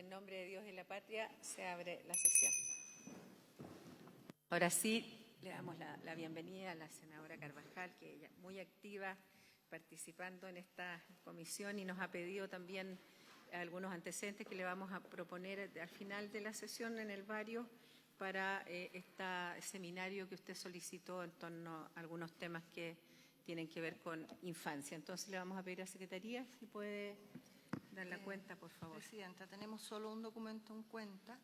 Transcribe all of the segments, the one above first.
En nombre de Dios y la patria, se abre la sesión. Ahora sí, le damos la bienvenida a la senadora Carvajal, que ella es muy activa participando en esta comisión y nos ha pedido también algunos antecedentes que le vamos a proponer al final de la sesión en el Vario para este seminario que usted solicitó en torno a algunos temas que tienen que ver con infancia. Entonces le vamos a pedir a Secretaría si puede dar la cuenta, por favor. Presidenta, tenemos solo un documento en cuenta,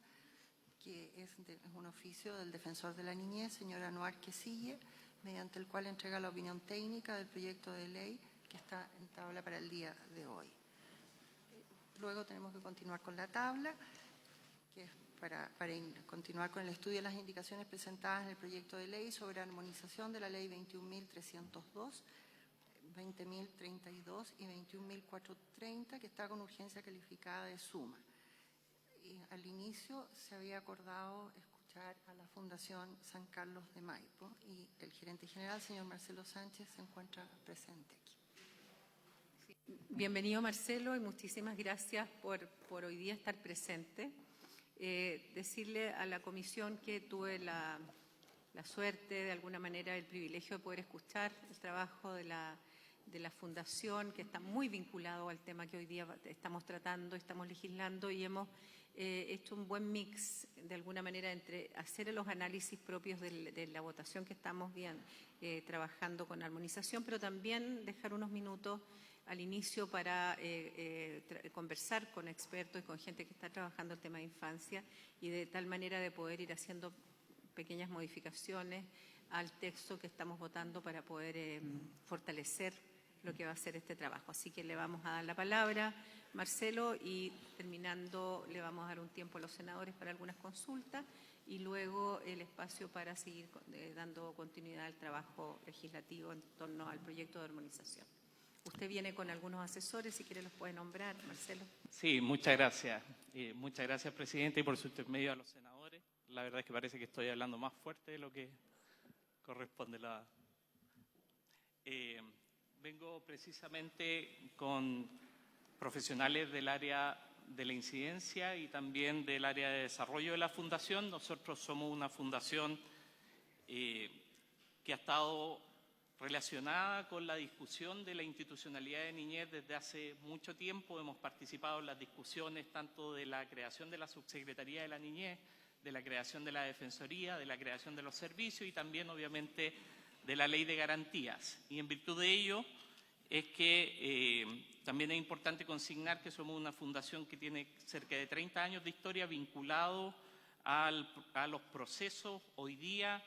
que es un oficio del Defensor de la Niñez, señor Anuar Quesille, mediante el cual entrega la opinión técnica del proyecto de ley que está en tabla para el día de hoy. Luego tenemos que continuar con la tabla, que es para continuar con el estudio de las indicaciones presentadas en el proyecto de ley sobre armonización de la ley 21.302, 20.032 y 21.430, que está con urgencia calificada de suma. Y al inicio se había acordado escuchar a la Fundación San Carlos de Maipo y el gerente general, señor Marcelo Sánchez, se encuentra presente aquí. Bienvenido, Marcelo, y muchísimas gracias por hoy día estar presente. Decirle a la comisión que tuve la suerte, de alguna manera, el privilegio de poder escuchar el trabajo de la Fundación, que está muy vinculado al tema que hoy día estamos tratando, estamos legislando y hemos hecho un buen mix, de alguna manera, entre hacer los análisis propios de la votación que estamos trabajando con armonización, pero también dejar unos minutos al inicio para conversar con expertos y con gente que está trabajando el tema de infancia y de tal manera de poder ir haciendo pequeñas modificaciones al texto que estamos votando para poder fortalecer lo que va a ser este trabajo. Así que le vamos a dar la palabra, Marcelo, y terminando le vamos a dar un tiempo a los senadores para algunas consultas y luego el espacio para seguir dando continuidad al trabajo legislativo en torno al proyecto de armonización. Usted viene con algunos asesores, si quiere los puede nombrar, Marcelo. Sí, muchas gracias. Muchas gracias, Presidenta, y por su intermedio a los senadores. La verdad es que parece que estoy hablando más fuerte de lo que corresponde. Vengo precisamente con profesionales del área de la incidencia y también del área de desarrollo de la Fundación. Nosotros somos una fundación que ha estado relacionada con la discusión de la institucionalidad de niñez desde hace mucho tiempo. Hemos participado en las discusiones tanto de la creación de la Subsecretaría de la Niñez, de la creación de la Defensoría, de la creación de los servicios y también, obviamente, de la Ley de Garantías. Y en virtud de ello es que también es importante consignar que somos una fundación que tiene cerca de 30 años de historia vinculado a los procesos hoy día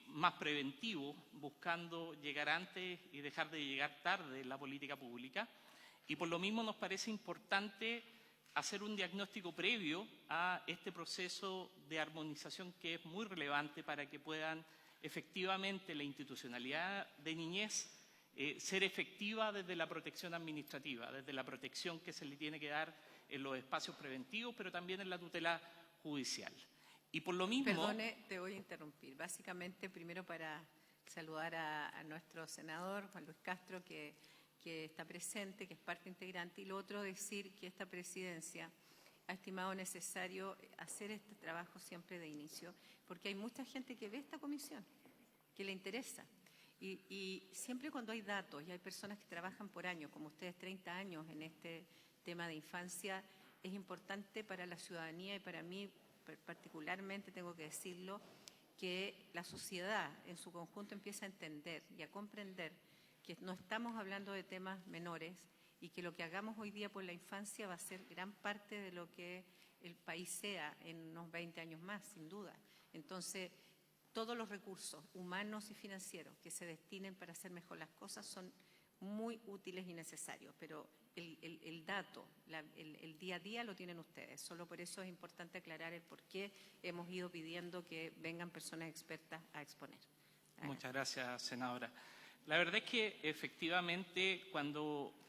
más preventivos, buscando llegar antes y dejar de llegar tarde en la política pública. Y por lo mismo nos parece importante hacer un diagnóstico previo a este proceso de armonización que es muy relevante para que puedan efectivamente la institucionalidad de niñez ser efectiva desde la protección administrativa, desde la protección que se le tiene que dar en los espacios preventivos, pero también en la tutela judicial. Y por lo mismo... Perdone, te voy a interrumpir. Básicamente, primero para saludar a nuestro senador, Juan Luis Castro, que está presente, que es parte integrante, y lo otro, decir que esta presidencia ha estimado necesario hacer este trabajo siempre de inicio, porque hay mucha gente que ve esta comisión, que le interesa. Y siempre cuando hay datos y hay personas que trabajan por años, como ustedes 30 años en este tema de infancia, es importante para la ciudadanía y para mí particularmente, tengo que decirlo, que la sociedad en su conjunto empiece a entender y a comprender que no estamos hablando de temas menores y que lo que hagamos hoy día por la infancia va a ser gran parte de lo que el país sea en unos 20 años más, sin duda. Entonces, todos los recursos humanos y financieros que se destinen para hacer mejor las cosas son muy útiles y necesarios, pero el dato, el día a día lo tienen ustedes. Solo por eso es importante aclarar el por qué hemos ido pidiendo que vengan personas expertas a exponer. Muchas gracias, senadora. La verdad es que efectivamente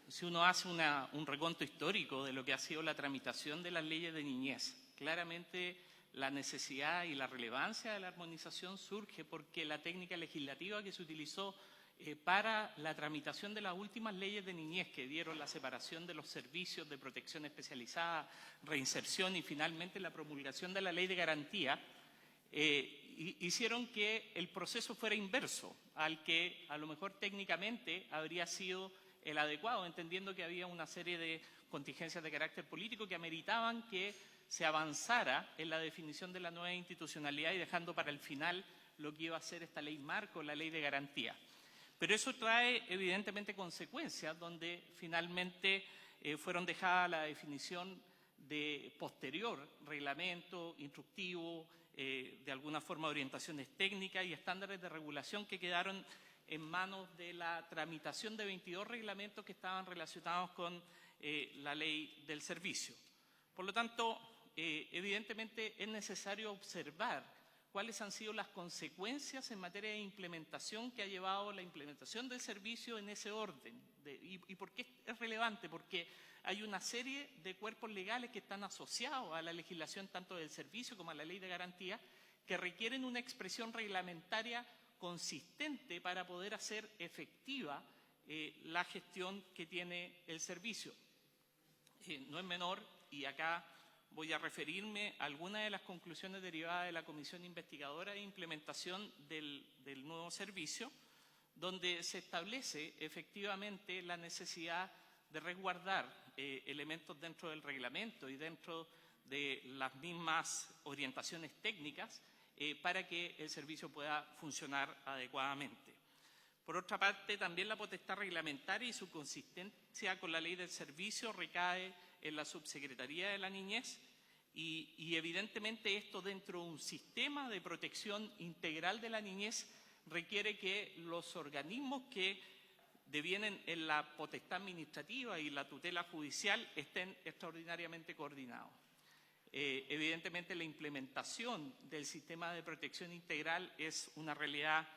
si uno hace un recuento histórico de lo que ha sido la tramitación de las leyes de niñez, claramente la necesidad y la relevancia de la armonización surge porque la técnica legislativa que se utilizó para la tramitación de las últimas leyes de niñez que dieron la separación de los servicios de protección especializada, reinserción y finalmente la promulgación de la ley de garantía, hicieron que el proceso fuera inverso al que a lo mejor técnicamente habría sido el adecuado, entendiendo que había una serie de contingencias de carácter político que ameritaban que se avanzara en la definición de la nueva institucionalidad y dejando para el final lo que iba a ser esta ley marco, la ley de garantía. Pero eso trae evidentemente consecuencias donde finalmente fueron dejadas la definición de posterior reglamento, instructivo, de alguna forma orientaciones técnicas y estándares de regulación que quedaron en manos de la tramitación de 22 reglamentos que estaban relacionados con la ley del servicio. Por lo tanto, evidentemente es necesario observar cuáles han sido las consecuencias en materia de implementación que ha llevado la implementación del servicio en ese orden. ¿Y por qué es relevante? Porque hay una serie de cuerpos legales que están asociados a la legislación tanto del servicio como a la ley de garantía que requieren una expresión reglamentaria consistente para poder hacer efectiva la gestión que tiene el servicio. No es menor, y acá voy a referirme a algunas de las conclusiones derivadas de la Comisión Investigadora de Implementación del nuevo servicio, donde se establece efectivamente la necesidad de resguardar elementos dentro del reglamento y dentro de las mismas orientaciones técnicas para que el servicio pueda funcionar adecuadamente. Por otra parte, también la potestad reglamentaria y su consistencia con la ley del servicio recae en la Subsecretaría de la Niñez y evidentemente esto dentro de un sistema de protección integral de la niñez requiere que los organismos que devienen en la potestad administrativa y la tutela judicial estén extraordinariamente coordinados. Evidentemente la implementación del sistema de protección integral es una realidad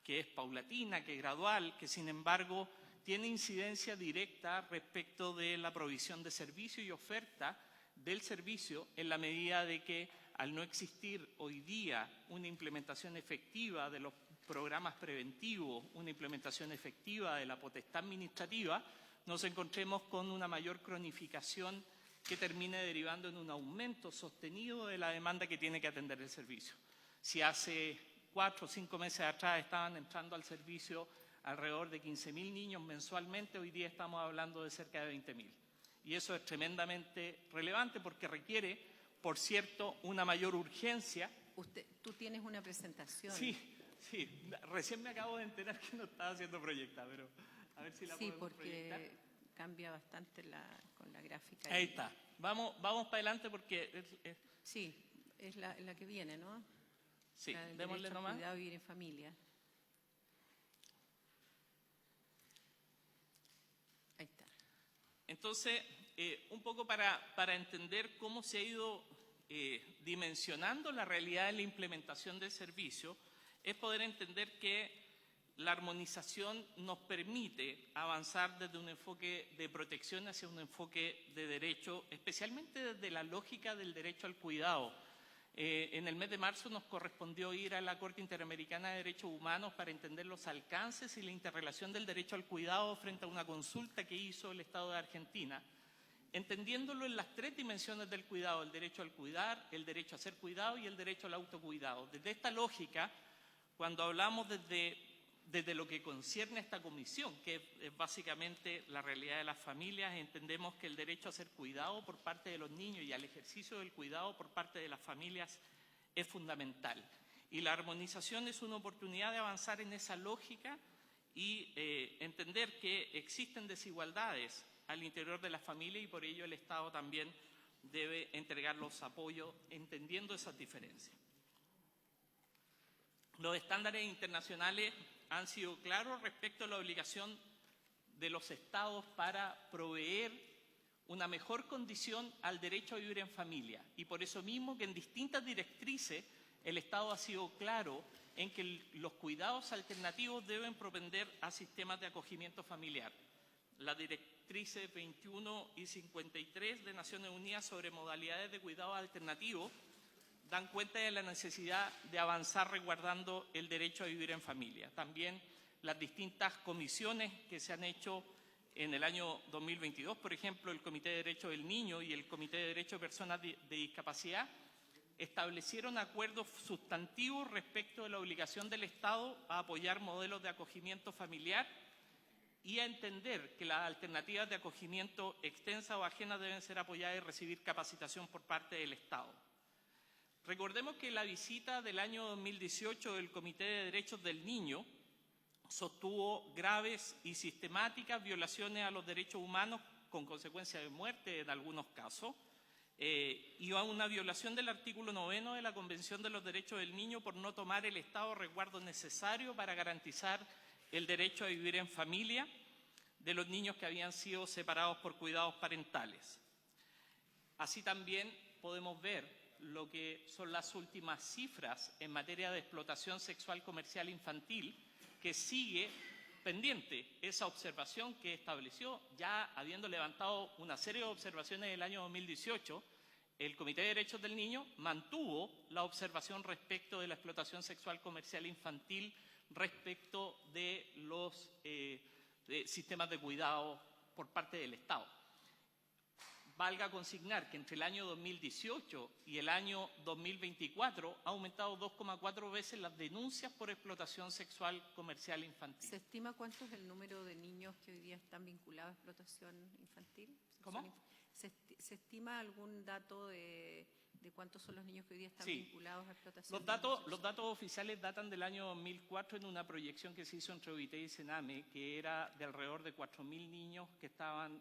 que es paulatina, que es gradual, que sin embargo tiene incidencia directa respecto de la provisión de servicio y oferta del servicio en la medida de que al no existir hoy día una implementación efectiva de los programas preventivos, una implementación efectiva de la potestad administrativa, nos encontremos con una mayor cronificación que termine derivando en un aumento sostenido de la demanda que tiene que atender el servicio. Si hace 4 o 5 meses atrás estaban entrando al servicio alrededor de 15.000 niños mensualmente, hoy día estamos hablando de cerca de 20.000. Y eso es tremendamente relevante porque requiere, por cierto, una mayor urgencia. Tú tienes una presentación. Sí, recién me acabo de enterar que no estaba siendo proyectada, pero a ver si la podemos proyectar. Sí, porque cambia bastante con la gráfica. Ahí está. Vamos para adelante porque... Sí, es la que viene, ¿no? Sí, démosle nomás. Cuidado y vivir en familia. Ahí está. Entonces, un poco para entender cómo se ha ido dimensionando la realidad de la implementación del servicio, es poder entender que la armonización nos permite avanzar desde un enfoque de protección hacia un enfoque de derecho, especialmente desde la lógica del derecho al cuidado. En el mes de marzo nos correspondió ir a la Corte Interamericana de Derechos Humanos para entender los alcances y la interrelación del derecho al cuidado frente a una consulta que hizo el Estado de Argentina, entendiéndolo en las 3 dimensiones del cuidado: el derecho al cuidar, el derecho a ser cuidado y el derecho al autocuidado. Desde esta lógica, cuando hablamos desde lo que concierne a esta comisión, que es básicamente la realidad de las familias, entendemos que el derecho a ser cuidado por parte de los niños y al ejercicio del cuidado por parte de las familias es fundamental. Y la armonización es una oportunidad de avanzar en esa lógica y entender que existen desigualdades al interior de la familia y por ello el Estado también debe entregar los apoyos entendiendo esas diferencias. Los estándares internacionales han sido claros respecto a la obligación de los Estados para proveer una mejor condición al derecho a vivir en familia. Y por eso mismo que en distintas directrices el Estado ha sido claro en que los cuidados alternativos deben propender a sistemas de acogimiento familiar. Las directrices 21 y 53 de Naciones Unidas sobre modalidades de cuidado alternativos dan cuenta de la necesidad de avanzar resguardando el derecho a vivir en familia. También las distintas comisiones que se han hecho en el año 2022, por ejemplo, el Comité de Derechos del Niño y el Comité de Derechos de Personas de Discapacidad, establecieron acuerdos sustantivos respecto de la obligación del Estado a apoyar modelos de acogimiento familiar y a entender que las alternativas de acogimiento extensas o ajenas deben ser apoyadas y recibir capacitación por parte del Estado. Recordemos que la visita del año 2018 del Comité de Derechos del Niño sostuvo graves y sistemáticas violaciones a los derechos humanos con consecuencia de muerte en algunos casos, y a una violación del artículo 9 de la Convención de los Derechos del Niño por no tomar el estado de resguardo necesario para garantizar el derecho a vivir en familia de los niños que habían sido separados por cuidados parentales. Así también podemos ver lo que son las últimas cifras en materia de explotación sexual comercial infantil, que sigue pendiente esa observación que estableció, ya habiendo levantado una serie de observaciones en el año 2018, el Comité de Derechos del Niño mantuvo la observación respecto de la explotación sexual comercial infantil respecto de los sistemas de cuidado por parte del Estado. Valga consignar que entre el año 2018 y el año 2024 ha aumentado 2,4 veces las denuncias por explotación sexual comercial infantil. ¿Se estima cuánto es el número de niños que hoy día están vinculados a explotación infantil? ¿Cómo? ¿Se estima algún dato de cuántos son los niños que hoy día están vinculados a explotación? Los datos oficiales datan del año 2004 en una proyección que se hizo entre OIT y Sename, que era de alrededor de 4.000 niños que estaban,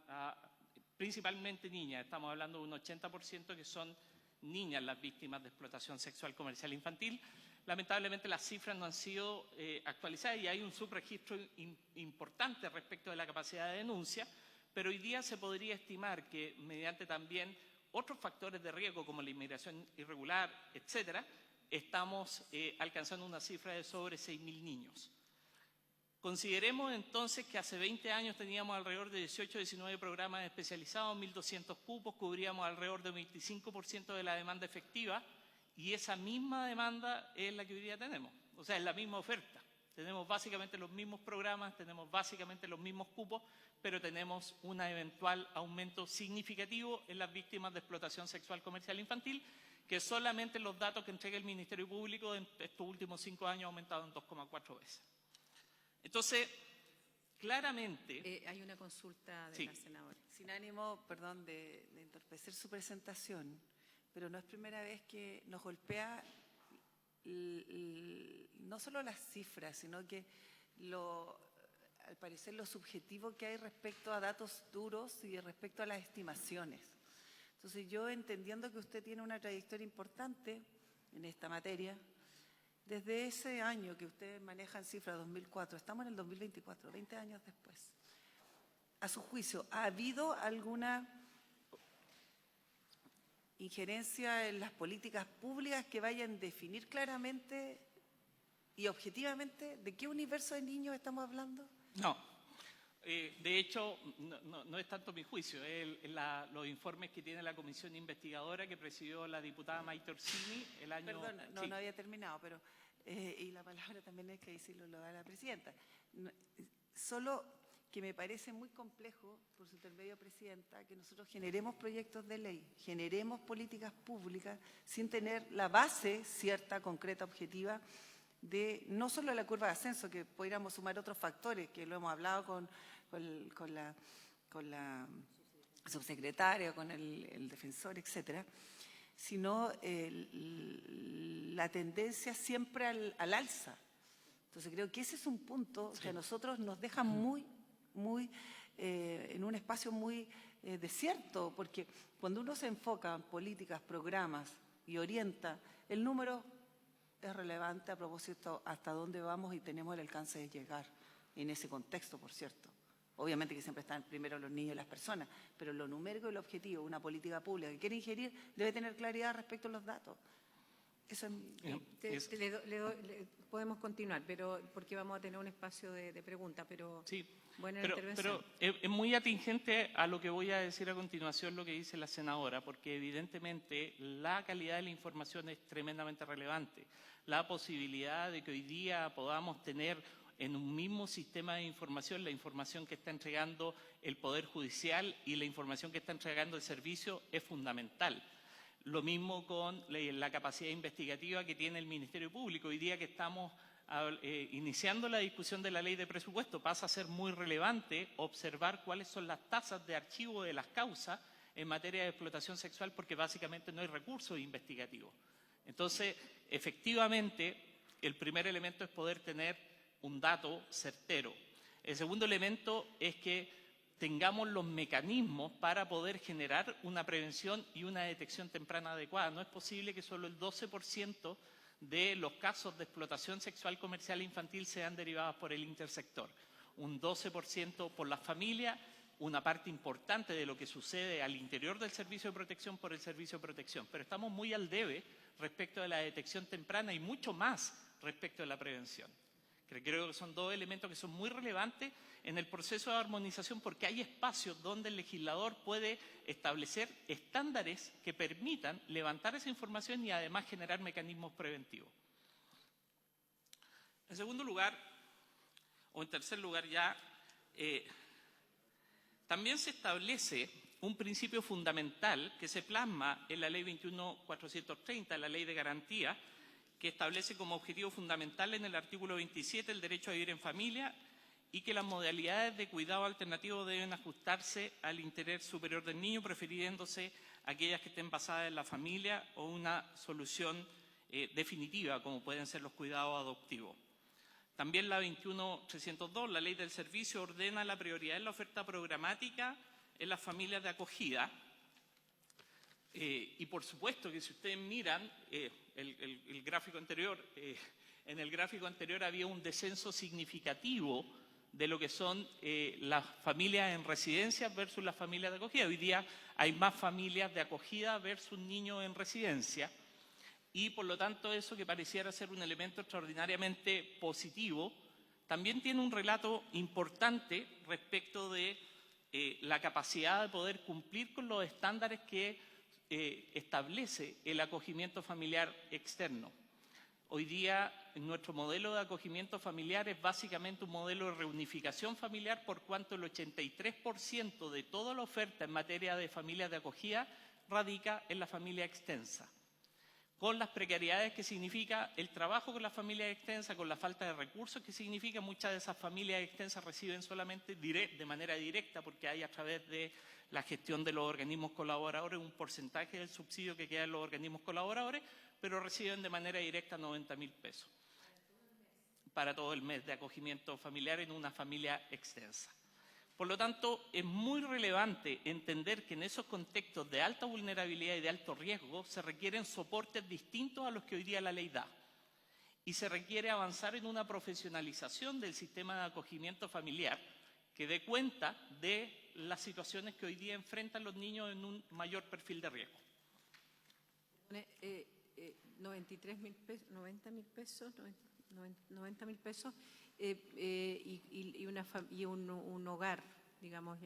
principalmente niñas, estamos hablando de un 80% que son niñas las víctimas de explotación sexual comercial infantil. Lamentablemente las cifras no han sido actualizadas y hay un subregistro importante respecto de la capacidad de denuncia, pero hoy día se podría estimar que mediante también otros factores de riesgo como la inmigración irregular, etcétera, estamos alcanzando una cifra de sobre 6.000 niños. Consideremos entonces que hace 20 años teníamos alrededor de 18 o 19 programas especializados, 1.200 cupos, cubríamos alrededor del 25% de la demanda efectiva y esa misma demanda es la que hoy día tenemos, o sea, es la misma oferta. Tenemos básicamente los mismos programas, tenemos básicamente los mismos cupos, pero tenemos un eventual aumento significativo en las víctimas de explotación sexual comercial infantil, que solamente los datos que entrega el Ministerio Público en estos últimos 5 años ha aumentado en 2,4 veces. Entonces, claramente... hay una consulta de Sí. la senadora. Sin ánimo, perdón, de entorpecer su presentación, pero no es primera vez que nos golpea no solo las cifras, sino que al parecer lo subjetivo que hay respecto a datos duros y respecto a las estimaciones. Entonces yo, entendiendo que usted tiene una trayectoria importante en esta materia, desde ese año que usted maneja en cifras 2004, estamos en el 2024, 20 años después, a su juicio, ¿ha habido alguna injerencia en las políticas públicas que vayan a definir claramente y objetivamente de qué universo de niños estamos hablando? No. De hecho, no es tanto mi juicio, es los informes que tiene la comisión investigadora que presidió la diputada Maite Orsini el año... Perdón, Sí. no había terminado, pero y la palabra también hay que decirlo, lo da la presidenta. Solo que me parece muy complejo, por su intermedio, presidenta, que nosotros generemos proyectos de ley, generemos políticas públicas sin tener la base cierta, concreta, objetiva, de no solo la curva de ascenso, que podríamos sumar otros factores, que lo hemos hablado con la subsecretaria, con el defensor, etcétera, sino la tendencia siempre al alza. Entonces creo que ese es un punto que a nosotros nos deja en un espacio muy desierto, porque cuando uno se enfoca en políticas, programas y orienta, el número es relevante a propósito hasta dónde vamos y tenemos el alcance de llegar en ese contexto, por cierto. Obviamente que siempre están primero los niños y las personas, pero lo numérico y lo objetivo, una política pública que quiere ingerir, debe tener claridad respecto a los datos. Eso es... Podemos continuar, pero porque vamos a tener un espacio de preguntas, pero Sí, buena pero intervención. es muy atingente a lo que voy a decir a continuación, lo que dice la senadora, porque evidentemente la calidad de la información es tremendamente relevante. La posibilidad de que hoy día podamos tener en un mismo sistema de información, la información que está entregando el Poder Judicial y la información que está entregando el servicio es fundamental. Lo mismo con la capacidad investigativa que tiene el Ministerio Público. Hoy día que estamos iniciando la discusión de la ley de presupuesto, pasa a ser muy relevante observar cuáles son las tasas de archivo de las causas en materia de explotación sexual, porque básicamente no hay recursos investigativos. Entonces, efectivamente, el primer elemento es poder tener un dato certero. El segundo elemento es que tengamos los mecanismos para poder generar una prevención y una detección temprana adecuada. No es posible que solo el 12% de los casos de explotación sexual comercial infantil sean derivados por el intersector. Un 12% por las familias, una parte importante de lo que sucede al interior del servicio de protección por el servicio de protección. Pero estamos muy al debe respecto de la detección temprana y mucho más respecto de la prevención. Creo que son dos elementos que son muy relevantes en el proceso de armonización, porque hay espacios donde el legislador puede establecer estándares que permitan levantar esa información y además generar mecanismos preventivos. En segundo lugar, o en tercer lugar ya, también se establece un principio fundamental que se plasma en la Ley 21.430, la Ley de Garantía, que establece como objetivo fundamental en el artículo 27 el derecho a vivir en familia y que las modalidades de cuidado alternativo deben ajustarse al interés superior del niño, prefiriéndose aquellas que estén basadas en la familia o una solución definitiva, como pueden ser los cuidados adoptivos. También la 21.302, la Ley del Servicio, ordena la prioridad en la oferta programática en las familias de acogida. Y por supuesto que si ustedes miran el gráfico anterior, en el gráfico anterior había un descenso significativo de lo que son las familias en residencia versus las familias de acogida. Hoy día hay más familias de acogida versus niños en residencia y por lo tanto eso que pareciera ser un elemento extraordinariamente positivo también tiene un relato importante respecto de la capacidad de poder cumplir con los estándares que establece el acogimiento familiar externo. Hoy día nuestro modelo de acogimiento familiar es básicamente un modelo de reunificación familiar, por cuanto el 83% de toda la oferta en materia de familias de acogida radica en la familia extensa, con las precariedades que significa el trabajo con las familias extensas, con la falta de recursos que significa. Muchas de esas familias extensas reciben solamente de manera directa, porque hay a través de la gestión de los organismos colaboradores un porcentaje del subsidio que queda en los organismos colaboradores, pero reciben de manera directa 90.000 pesos para todo el mes de acogimiento familiar en una familia extensa. Por lo tanto, es muy relevante entender que en esos contextos de alta vulnerabilidad y de alto riesgo se requieren soportes distintos a los que hoy día la ley da. Y se requiere avanzar en una profesionalización del sistema de acogimiento familiar que dé cuenta de las situaciones que hoy día enfrentan los niños en un mayor perfil de riesgo. 93.000 pesos, 90.000 pesos, 90.000 pesos y un hogar, digamos,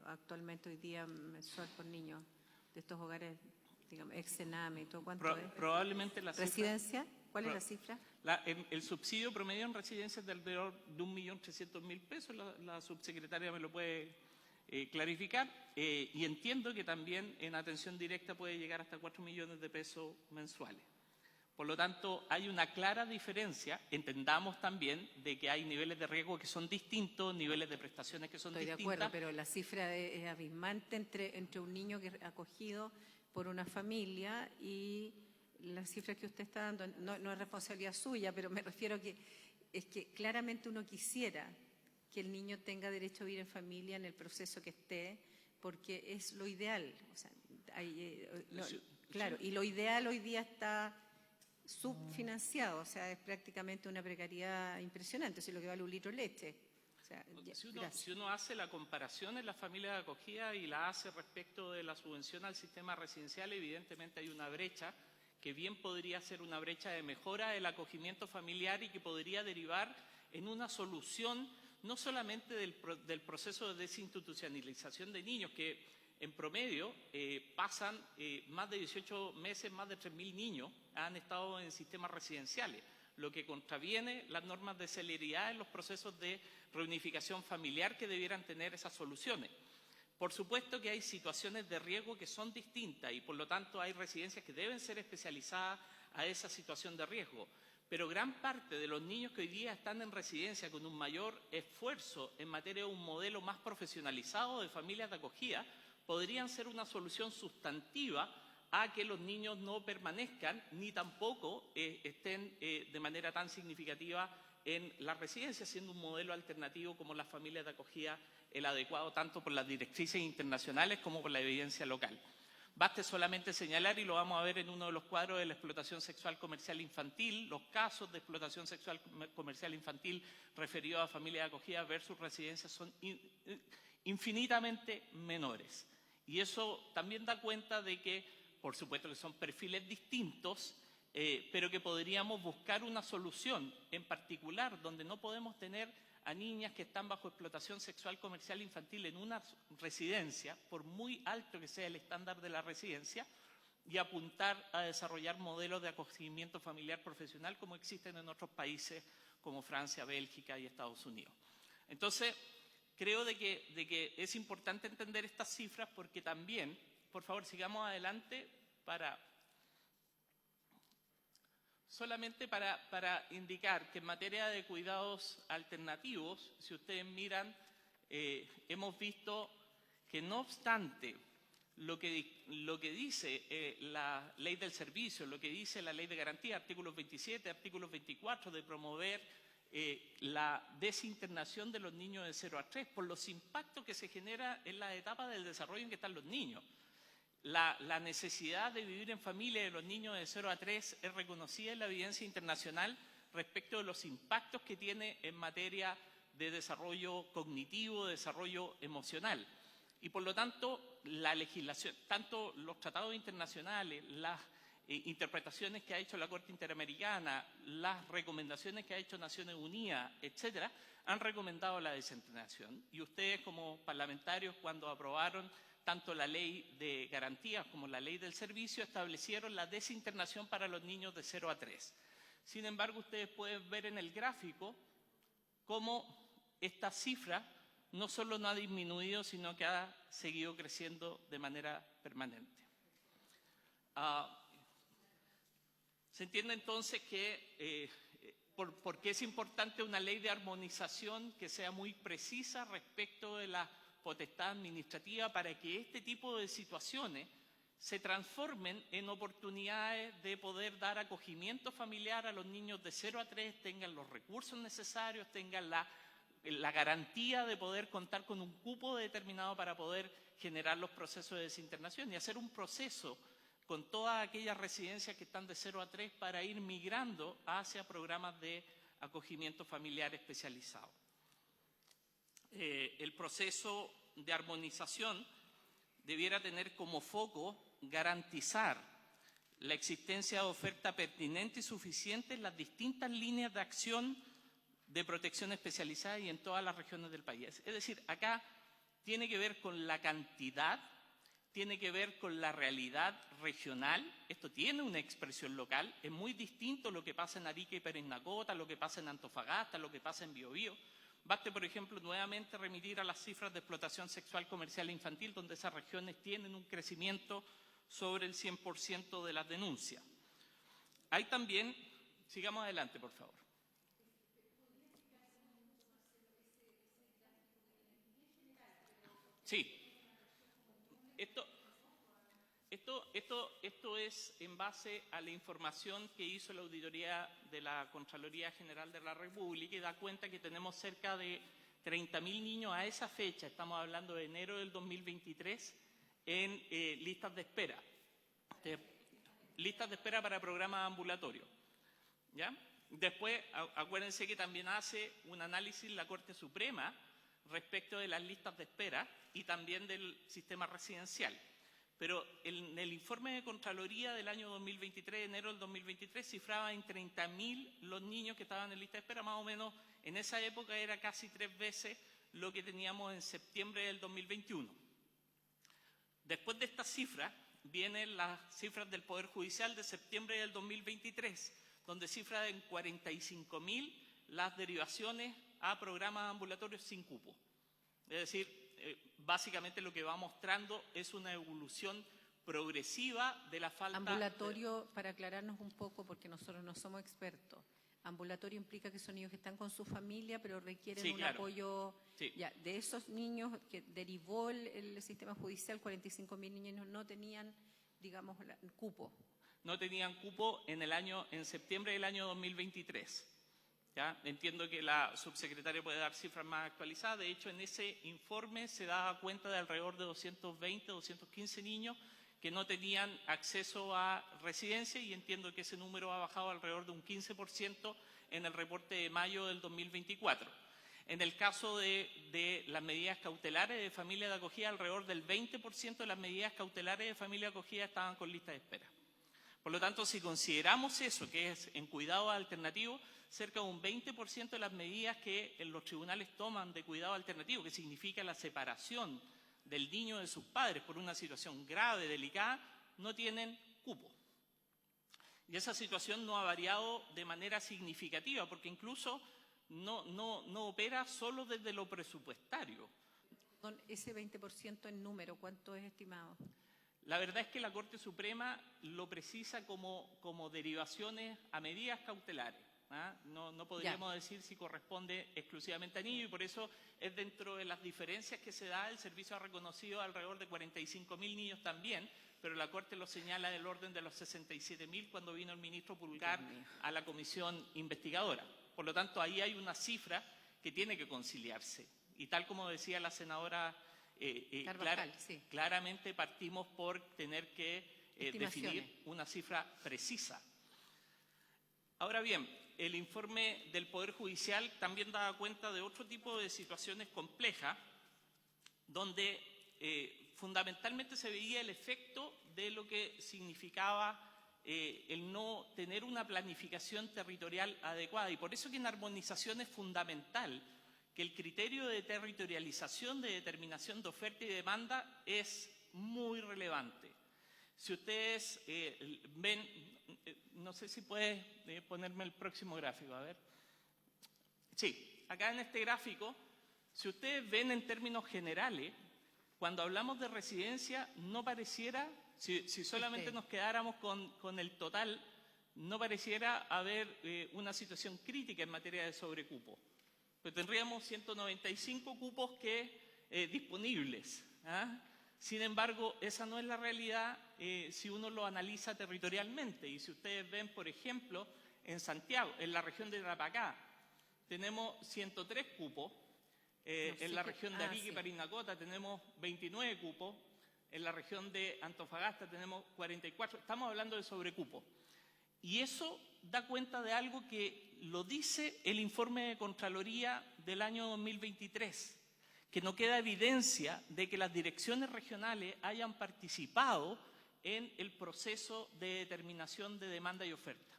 actualmente hoy día mensual por niño de estos hogares, digamos, ex-Sename y todo. ¿Cuánto es? Probablemente la cifra. ¿Residencia? ¿Cuál es la cifra? El subsidio promedio en residencia es de alrededor de 1.300.000 pesos. La subsecretaria me lo puede clarificar. Y entiendo que también en atención directa puede llegar hasta 4 millones de pesos mensuales. Por lo tanto, hay una clara diferencia. Entendamos también de que hay niveles de riesgo que son distintos, niveles de prestaciones que son distintas. Estoy de acuerdo, pero la cifra es abismante entre un niño que es acogido por una familia y las cifras que usted está dando. No es responsabilidad suya, pero me refiero a que es que claramente uno quisiera que el niño tenga derecho a vivir en familia en el proceso que esté, porque es lo ideal. O sea, claro, y lo ideal hoy día está subfinanciado, o sea, es prácticamente una precariedad impresionante, eso es lo que vale un litro de leche. O sea, si uno hace la comparación en las familias de acogida y la hace respecto de la subvención al sistema residencial, evidentemente hay una brecha que bien podría ser una brecha de mejora del acogimiento familiar y que podría derivar en una solución no solamente del proceso de desinstitucionalización de niños, que en promedio pasan más de 18 meses, más de 3.000 niños han estado en sistemas residenciales. lo que contraviene las normas de celeridad en los procesos de reunificación familiar que debieran tener esas soluciones. Por supuesto que hay situaciones de riesgo que son distintas y por lo tanto hay residencias que deben ser especializadas a esa situación de riesgo. Pero gran parte de los niños que hoy día están en residencia con un mayor esfuerzo en materia de un modelo más profesionalizado de familias de acogida podrían ser una solución sustantiva a que los niños no permanezcan ni tampoco estén de manera tan significativa en las residencias, siendo un modelo alternativo como las familias de acogida el adecuado tanto por las directrices internacionales como por la evidencia local. Baste solamente señalar, y lo vamos a ver en uno de los cuadros de la explotación sexual comercial infantil, los casos de explotación sexual comercial infantil referidos a familias de acogida versus residencias son infinitamente menores. Y eso también da cuenta de que, por supuesto que son perfiles distintos, pero que podríamos buscar una solución en particular donde no podemos tener a niñas que están bajo explotación sexual comercial infantil en una residencia, por muy alto que sea el estándar de la residencia, y apuntar a desarrollar modelos de acogimiento familiar profesional como existen en otros países como Francia, Bélgica y Estados Unidos. Entonces, creo de que es importante entender estas cifras porque también, por favor, sigamos adelante solamente para indicar que en materia de cuidados alternativos, si ustedes miran, hemos visto que no obstante lo que dice la ley del servicio, lo que dice la ley de garantía, artículos 27, artículos 24, de promover la desinternación de los niños de 0 a 3, por los impactos que se genera en la etapa del desarrollo en que están los niños. La necesidad de vivir en familia de los niños de 0 a 3 es reconocida en la evidencia internacional respecto de los impactos que tiene en materia de desarrollo cognitivo, de desarrollo emocional. Y por lo tanto, la legislación, tanto los tratados internacionales, las interpretaciones que ha hecho la Corte Interamericana, las recomendaciones que ha hecho Naciones Unidas, etcétera, han recomendado la desinternación. Y ustedes como parlamentarios, cuando aprobaron tanto la ley de garantías como la ley del servicio, establecieron la desinternación para los niños de 0 a 3. Sin embargo, ustedes pueden ver en el gráfico cómo esta cifra no solo no ha disminuido, sino que ha seguido creciendo de manera permanente. Se entiende entonces que por qué es importante una ley de armonización que sea muy precisa respecto de la potestad administrativa para que este tipo de situaciones se transformen en oportunidades de poder dar acogimiento familiar a los niños de 0 a 3, tengan los recursos necesarios, tengan la garantía de poder contar con un cupo determinado para poder generar los procesos de desinternación y hacer un proceso con todas aquellas residencias que están de 0 a 3 para ir migrando hacia programas de acogimiento familiar especializado. El proceso de armonización debiera tener como foco garantizar la existencia de oferta pertinente y suficiente en las distintas líneas de acción de protección especializada y en todas las regiones del país. Es decir, acá tiene que ver con la cantidad, tiene que ver con la realidad regional, esto tiene una expresión local, es muy distinto lo que pasa en Arica y Parinacota, lo que pasa en Antofagasta, lo que pasa en Biobío. Baste, por ejemplo, nuevamente remitir a las cifras de explotación sexual comercial infantil, donde esas regiones tienen un crecimiento sobre el 100% de las denuncias. Hay también, sigamos adelante, por favor. Sí. Esto es en base a la información que hizo la auditoría de la Contraloría General de la República y da cuenta que tenemos cerca de 30.000 niños a esa fecha, estamos hablando de enero del 2023, en listas de espera. Listas de espera para programas ambulatorios. ¿Ya? Después, acuérdense que también hace un análisis la Corte Suprema respecto de las listas de espera y también del sistema residencial. Pero en el informe de Contraloría del año 2023, enero del 2023, cifraba en 30.000 los niños que estaban en lista de espera, más o menos en esa época era casi 3 veces lo que teníamos en septiembre del 2021. Después de estas cifras, vienen las cifras del Poder Judicial de septiembre del 2023, donde cifra en 45.000 las derivaciones a programas ambulatorios sin cupo. Es decir, básicamente lo que va mostrando es una evolución progresiva de la falta... Ambulatorio, para aclararnos un poco, porque nosotros no somos expertos, ambulatorio implica que son niños que están con su familia, pero requieren Sí, un claro. apoyo... Sí. Ya, de esos niños que derivó el sistema judicial, 45.000 niños no tenían, digamos, cupo. No tenían cupo en septiembre del año 2023. ¿Ya? Entiendo que la subsecretaria puede dar cifras más actualizadas. De hecho, en ese informe se daba cuenta de alrededor de 220, 215 niños que no tenían acceso a residencia, y entiendo que ese número ha bajado alrededor de un 15% en el reporte de mayo del 2024. En el caso de las medidas cautelares de familia de acogida, alrededor del 20% de las medidas cautelares de familia de acogida estaban con lista de espera. Por lo tanto, si consideramos eso, que es en cuidado alternativo, cerca de un 20% de las medidas que los tribunales toman de cuidado alternativo, que significa la separación del niño de sus padres por una situación grave, delicada, no tienen cupo. Y esa situación no ha variado de manera significativa, porque incluso no opera solo desde lo presupuestario. Con ese 20% en número, ¿cuánto es estimado? La verdad es que la Corte Suprema lo precisa como derivaciones a medidas cautelares. ¿Ah? No podríamos decir si corresponde exclusivamente a niños, y por eso es dentro de las diferencias que se da. El servicio ha reconocido alrededor de 45.000 niños también, pero la Corte lo señala del orden de los 67.000 cuando vino el ministro Pulgar a la comisión investigadora. Por lo tanto, ahí hay una cifra que tiene que conciliarse. Y tal como decía la senadora Carvajal, sí. claramente partimos por tener que definir una cifra precisa. Ahora bien, el informe del Poder Judicial también daba cuenta de otro tipo de situaciones complejas, donde fundamentalmente se veía el efecto de lo que significaba el no tener una planificación territorial adecuada. Y por eso que en armonización es fundamental que el criterio de territorialización de determinación de oferta y demanda es muy relevante. Si ustedes ven, no sé si puedes ponerme el próximo gráfico, a ver. Sí, acá en este gráfico, si ustedes ven en términos generales, cuando hablamos de residencia, no pareciera, si solamente nos quedáramos con el total, no pareciera haber una situación crítica en materia de sobrecupo. Pues tendríamos 195 cupos disponibles. ¿Ah? Sin embargo, esa no es la realidad si uno lo analiza territorialmente. Y si ustedes ven, por ejemplo, en Santiago, en la región de Tarapacá, tenemos 103 cupos. En la región de Arica y Parinacota tenemos 29 cupos. En la región de Antofagasta tenemos 44. Estamos hablando de sobrecupo. Y eso da cuenta de algo que lo dice el informe de Contraloría del año 2023, que no queda evidencia de que las direcciones regionales hayan participado en el proceso de determinación de demanda y oferta.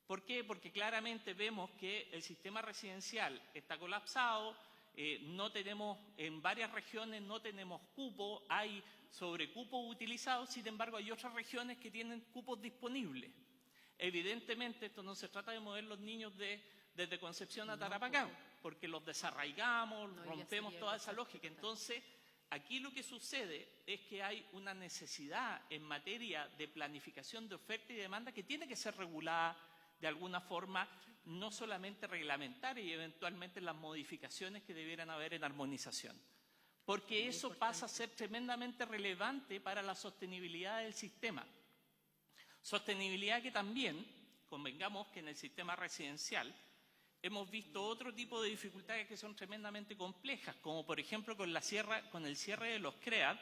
¿Por qué? Porque claramente vemos que el sistema residencial está colapsado, no tenemos, en varias regiones no tenemos cupo, hay sobrecupos utilizados, sin embargo hay otras regiones que tienen cupos disponibles. Evidentemente esto no se trata de mover los niños desde Concepción a Tarapacá, porque los desarraigamos, rompemos toda esa lógica. Entonces, aquí lo que sucede es que hay una necesidad en materia de planificación de oferta y demanda que tiene que ser regulada de alguna forma, no solamente reglamentaria, y eventualmente las modificaciones que debieran haber en armonización. Porque eso pasa a ser tremendamente relevante para la sostenibilidad del sistema. Sostenibilidad que también, convengamos que en el sistema residencial hemos visto otro tipo de dificultades que son tremendamente complejas, como por ejemplo con el cierre de los CREAD,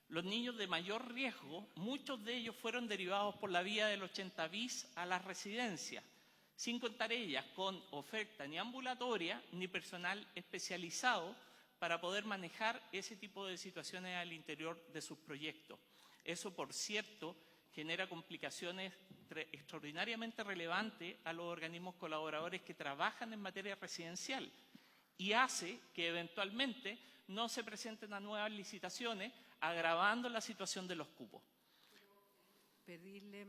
los niños de mayor riesgo, muchos de ellos fueron derivados por la vía del 80 bis a las residencias, sin contar ellas con oferta ni ambulatoria ni personal especializado para poder manejar ese tipo de situaciones al interior de sus proyectos. Eso, por cierto, genera complicaciones extraordinariamente relevantes a los organismos colaboradores que trabajan en materia residencial y hace que eventualmente no se presenten a nuevas licitaciones, agravando la situación de los cupos. Pedirle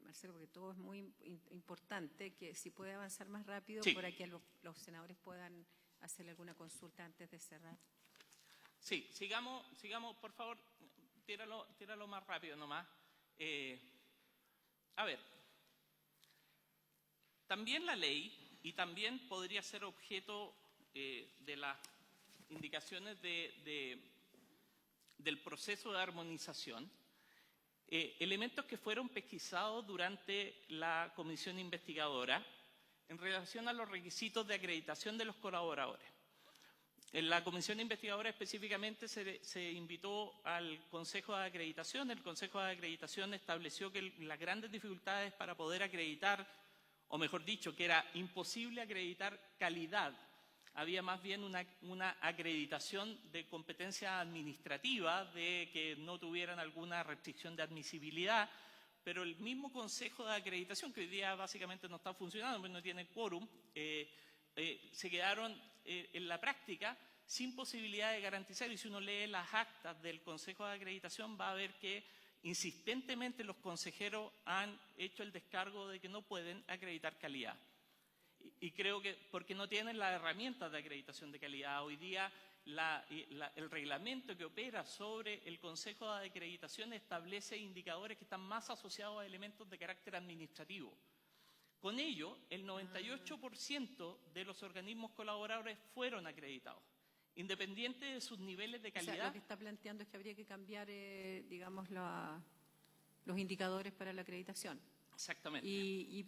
Marcelo, porque todo es muy importante, que si puede avanzar más rápido Sí. para que los senadores puedan hacerle alguna consulta antes de cerrar. Sí, sigamos, por favor, tíralo más rápido nomás. A ver, también la ley, y también podría ser objeto de las indicaciones del proceso de armonización, elementos que fueron pesquisados durante la comisión investigadora en relación a los requisitos de acreditación de los colaboradores. En la comisión investigadora específicamente se invitó al Consejo de Acreditación. El Consejo de Acreditación estableció que las grandes dificultades para poder acreditar, o mejor dicho, que era imposible acreditar calidad. Había más bien una acreditación de competencia administrativa, de que no tuvieran alguna restricción de admisibilidad, pero el mismo Consejo de Acreditación, que hoy día básicamente no está funcionando, porque no tiene quórum, se quedaron en la práctica sin posibilidad de garantizar, y si uno lee las actas del Consejo de Acreditación va a ver que insistentemente los consejeros han hecho el descargo de que no pueden acreditar calidad. Y creo que porque no tienen las herramientas de acreditación de calidad. Hoy día el reglamento que opera sobre el Consejo de Acreditación establece indicadores que están más asociados a elementos de carácter administrativo. Con ello, el 98% de los organismos colaboradores fueron acreditados, independiente de sus niveles de calidad. O sea, lo que está planteando es que habría que cambiar, digamos, los indicadores para la acreditación. Exactamente. ¿Y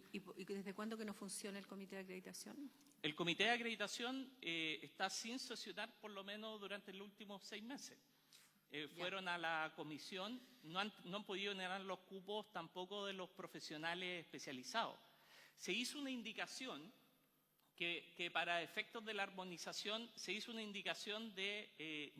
desde cuándo que no funciona el comité de acreditación? El comité de acreditación está sin sesionar por lo menos durante los últimos 6 meses. Fueron a la comisión, no han podido llenar los cupos tampoco de los profesionales especializados. Se hizo una indicación que para efectos de la armonización se hizo una indicación de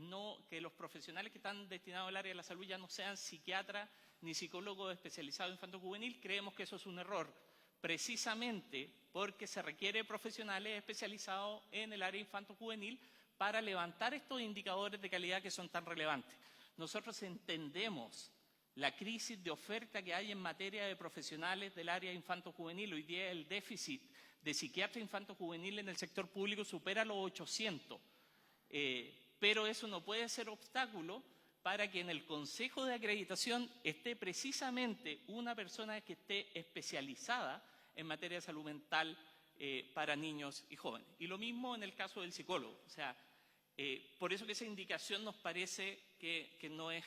que los profesionales que están destinados al área de la salud ya no sean psiquiatras ni psicólogos especializados en infanto-juvenil. Creemos que eso es un error, precisamente porque se requiere profesionales especializados en el área infanto-juvenil para levantar estos indicadores de calidad que son tan relevantes. Nosotros entendemos la crisis de oferta que hay en materia de profesionales del área infanto-juvenil. Hoy día el déficit de psiquiatra infanto-juvenil en el sector público supera los 800. Pero eso no puede ser obstáculo para que en el Consejo de Acreditación esté precisamente una persona que esté especializada en materia de salud mental para niños y jóvenes. Y lo mismo en el caso del psicólogo. O sea, por eso que esa indicación nos parece que no es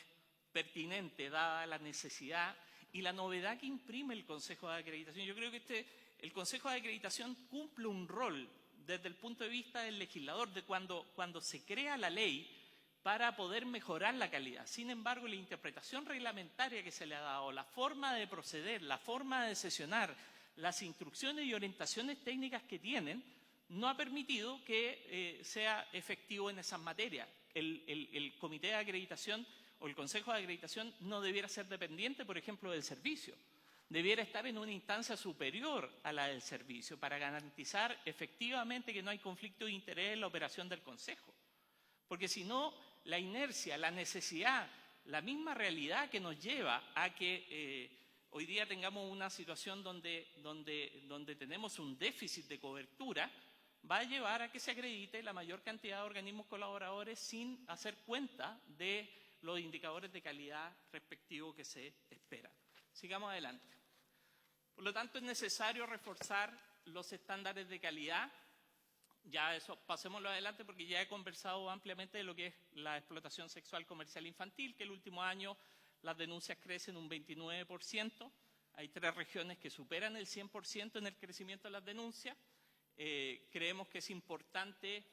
pertinente, dada la necesidad y la novedad que imprime el Consejo de Acreditación. Yo creo que el Consejo de Acreditación cumple un rol desde el punto de vista del legislador, de cuando se crea la ley para poder mejorar la calidad. Sin embargo, la interpretación reglamentaria que se le ha dado, la forma de proceder, la forma de sesionar, las instrucciones y orientaciones técnicas que tienen, no ha permitido que sea efectivo en esas materias. El Comité de Acreditación o el Consejo de Acreditación no debiera ser dependiente, por ejemplo, del servicio. Debiera estar en una instancia superior a la del servicio para garantizar efectivamente que no hay conflicto de interés en la operación del Consejo. Porque si no, la inercia, la necesidad, la misma realidad que nos lleva a que hoy día tengamos una situación donde tenemos un déficit de cobertura, va a llevar a que se acredite la mayor cantidad de organismos colaboradores sin hacer cuenta de los indicadores de calidad respectivos que se esperan. Sigamos adelante. Por lo tanto, es necesario reforzar los estándares de calidad. Ya eso, pasémoslo adelante porque ya he conversado ampliamente de lo que es la explotación sexual comercial infantil, que el último año las denuncias crecen un 29%. Hay 3 regiones que superan el 100% en el crecimiento de las denuncias. Creemos que es importante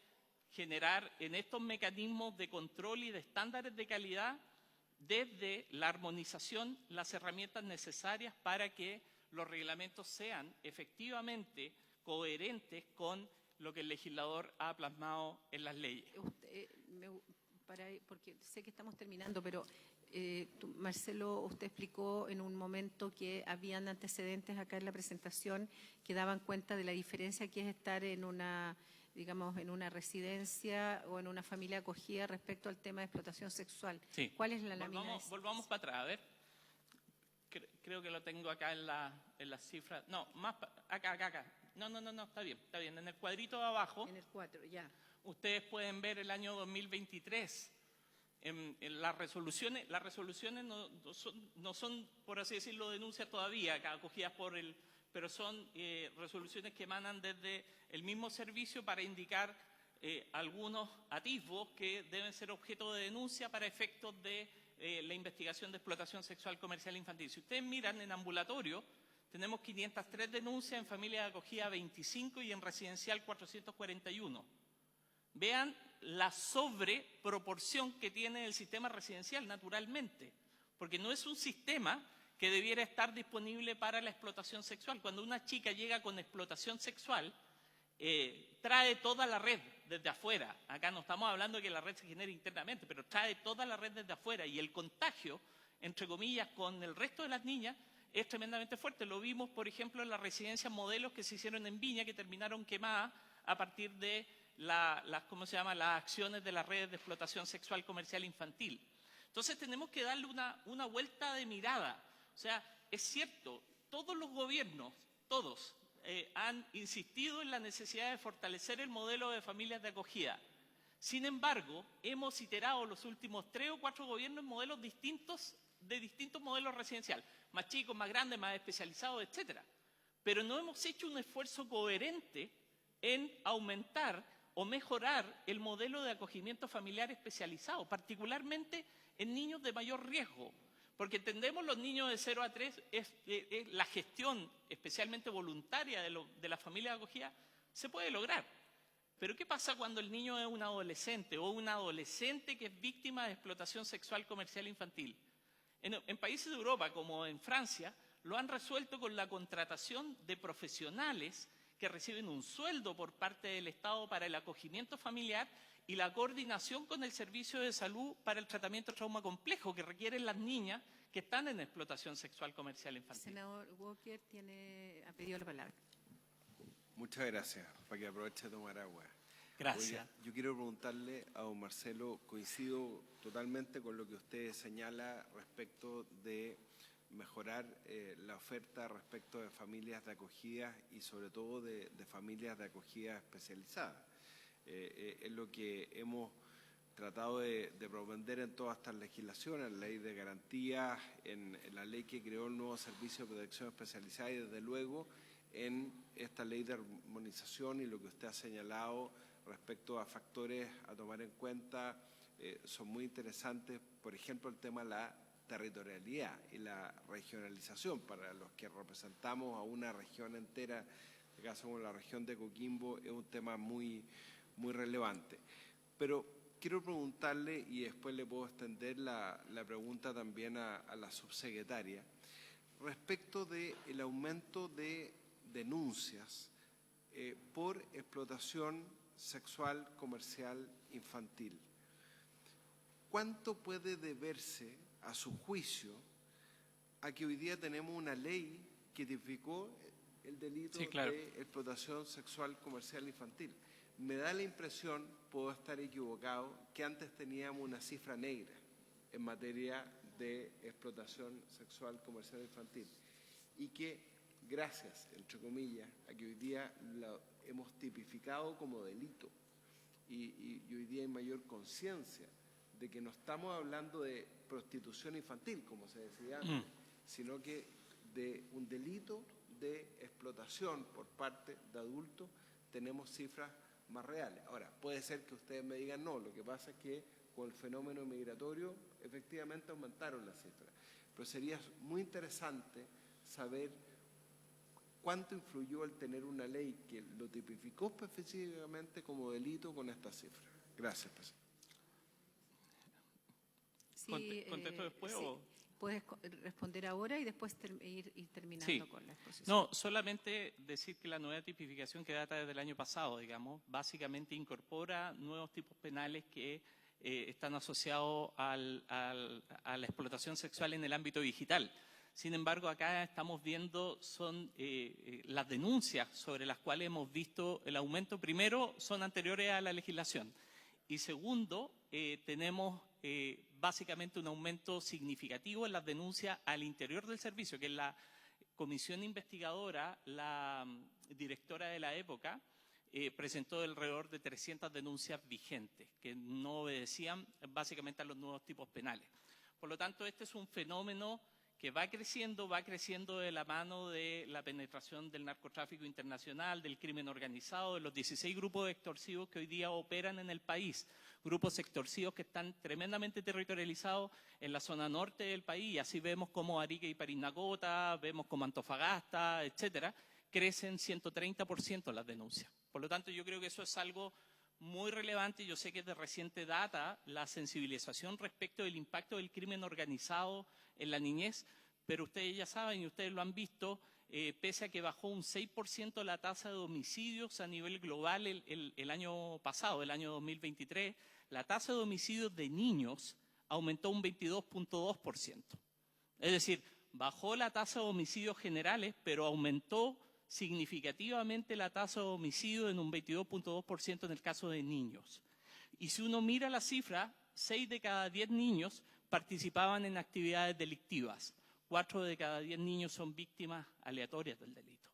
generar en estos mecanismos de control y de estándares de calidad, desde la armonización, las herramientas necesarias para que los reglamentos sean efectivamente coherentes con lo que el legislador ha plasmado en las leyes. Porque sé que estamos terminando, pero Marcelo, usted explicó en un momento que habían antecedentes acá en la presentación que daban cuenta de la diferencia que es estar en una, digamos, en una residencia o en una familia acogida respecto al tema de explotación sexual. Sí. ¿Cuál es la lámina? Volvamos para atrás, a ver. Creo que lo tengo acá en las cifras. No, más acá. No, está bien. En el cuadrito de abajo, En el 4, ya. ustedes pueden ver el año 2023. En las resoluciones no son, por así decirlo, denuncias todavía, acogidas pero son resoluciones que emanan desde el mismo servicio para indicar algunos atisbos que deben ser objeto de denuncia para efectos de la investigación de explotación sexual comercial infantil. Si ustedes miran en ambulatorio, tenemos 503 denuncias, en familia de acogida 25 y en residencial 441. Vean la sobreproporción que tiene el sistema residencial, naturalmente, porque no es un sistema que debiera estar disponible para la explotación sexual. Cuando una chica llega con explotación sexual, trae toda la red desde afuera. Acá no estamos hablando de que la red se genere internamente, pero trae toda la red desde afuera y el contagio, entre comillas, con el resto de las niñas es tremendamente fuerte. Lo vimos, por ejemplo, en las residencias modelos que se hicieron en Viña, que terminaron quemadas a partir de las acciones de las redes de explotación sexual comercial infantil. Entonces tenemos que darle una vuelta de mirada. O sea, es cierto, todos los gobiernos, todos, han insistido en la necesidad de fortalecer el modelo de familias de acogida. Sin embargo, hemos iterado los últimos 3 o 4 gobiernos en modelos distintos, de distintos modelos residenciales, más chicos, más grandes, más especializados, etcétera. Pero no hemos hecho un esfuerzo coherente en aumentar o mejorar el modelo de acogimiento familiar especializado, particularmente en niños de mayor riesgo. Porque entendemos los niños de 0 a 3, la gestión, especialmente voluntaria de la familia de acogida, se puede lograr. Pero ¿qué pasa cuando el niño es un adolescente o una adolescente que es víctima de explotación sexual comercial infantil? En países de Europa, como en Francia, lo han resuelto con la contratación de profesionales que reciben un sueldo por parte del Estado para el acogimiento familiar y la coordinación con el servicio de salud para el tratamiento de trauma complejo que requieren las niñas que están en explotación sexual comercial infantil. Senador Walker ha pedido la palabra. Muchas gracias, para que aproveche de tomar agua. Gracias. Oiga, yo quiero preguntarle a don Marcelo, coincido totalmente con lo que usted señala respecto de mejorar la oferta respecto de familias de acogida y sobre todo de familias de acogida especializadas. Es lo que hemos tratado de propender en todas estas legislaciones, en la ley de garantías, en la ley que creó el nuevo servicio de protección especializada y desde luego en esta ley de armonización y lo que usted ha señalado respecto a factores a tomar en cuenta son muy interesantes. Por ejemplo, el tema de la territorialidad y la regionalización para los que representamos a una región entera, en este caso como la región de Coquimbo, es un tema muy relevante. Pero quiero preguntarle, y después le puedo extender la pregunta también a la subsecretaria, respecto del aumento de denuncias por explotación sexual comercial infantil. ¿Cuánto puede deberse, a su juicio, a que hoy día tenemos una ley que tipificó el delito de explotación sexual comercial infantil? Me da la impresión, puedo estar equivocado, que antes teníamos una cifra negra en materia de explotación sexual comercial infantil y que gracias, entre comillas, a que hoy día lo hemos tipificado como delito y hoy día hay mayor conciencia de que no estamos hablando de prostitución infantil, como se decía antes, sino que de un delito de explotación por parte de adultos, tenemos cifras más reales. Ahora, puede ser que ustedes me digan no, lo que pasa es que con el fenómeno migratorio efectivamente aumentaron las cifras, pero sería muy interesante saber cuánto influyó el tener una ley que lo tipificó específicamente como delito con estas cifras. Gracias, presidente. Sí, ¿Contesto después sí. o...? Puedes responder ahora y después ir terminando con la exposición. No, solamente decir que la nueva tipificación que data desde el año pasado, digamos, básicamente incorpora nuevos tipos penales que están asociados a la explotación sexual en el ámbito digital. Sin embargo, acá estamos viendo son las denuncias sobre las cuales hemos visto el aumento. Primero, son anteriores a la legislación. Y segundo, tenemos básicamente un aumento significativo en las denuncias al interior del servicio, que es la comisión investigadora, la directora de la época, presentó alrededor de 300 denuncias vigentes que no obedecían básicamente a los nuevos tipos penales. Por lo tanto, este es un fenómeno que va creciendo de la mano de la penetración del narcotráfico internacional, del crimen organizado, de los 16 grupos extorsivos que hoy día operan en el país. Grupos extorsivos que están tremendamente territorializados en la zona norte del país. Y así vemos como Arica y Parinacota, vemos como Antofagasta, etcétera, crecen 130% las denuncias. Por lo tanto, yo creo que eso es algo muy relevante. Yo sé que es de reciente data la sensibilización respecto del impacto del crimen organizado en la niñez, pero ustedes ya saben y ustedes lo han visto, pese a que bajó un 6% la tasa de homicidios a nivel global el año pasado, el año 2023, la tasa de homicidios de niños aumentó un 22.2%. Es decir, bajó la tasa de homicidios generales, pero aumentó significativamente la tasa de homicidio en un 22.2% en el caso de niños. Y si uno mira la cifra, 6 de cada 10 niños participaban en actividades delictivas. 4 de cada 10 niños son víctimas aleatorias del delito.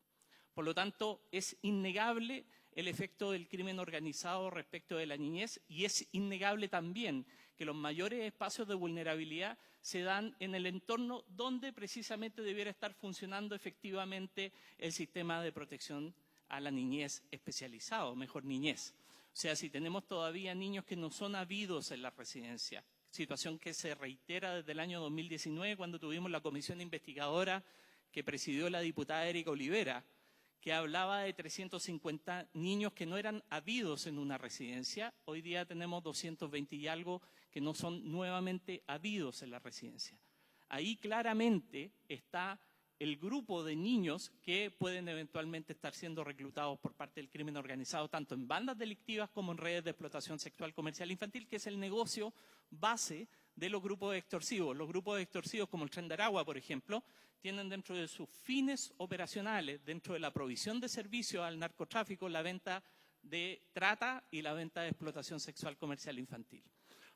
Por lo tanto, es innegable el efecto del crimen organizado respecto de la niñez y es innegable también que los mayores espacios de vulnerabilidad se dan en el entorno donde precisamente debiera estar funcionando efectivamente el sistema de protección a la niñez especializado, mejor niñez. O sea, si tenemos todavía niños que no son habidos en la residencia, situación que se reitera desde el año 2019 cuando tuvimos la comisión investigadora que presidió la diputada Erika Olivera, que hablaba de 350 niños que no eran habidos en una residencia. Hoy día tenemos 220 y algo que no son nuevamente habidos en la residencia. Ahí claramente está el grupo de niños que pueden eventualmente estar siendo reclutados por parte del crimen organizado, tanto en bandas delictivas como en redes de explotación sexual comercial infantil, que es el negocio base de los grupos extorsivos. Los grupos extorsivos, como el Tren de Aragua, por ejemplo, tienen dentro de sus fines operacionales, dentro de la provisión de servicios al narcotráfico, la venta de trata y la venta de explotación sexual comercial infantil.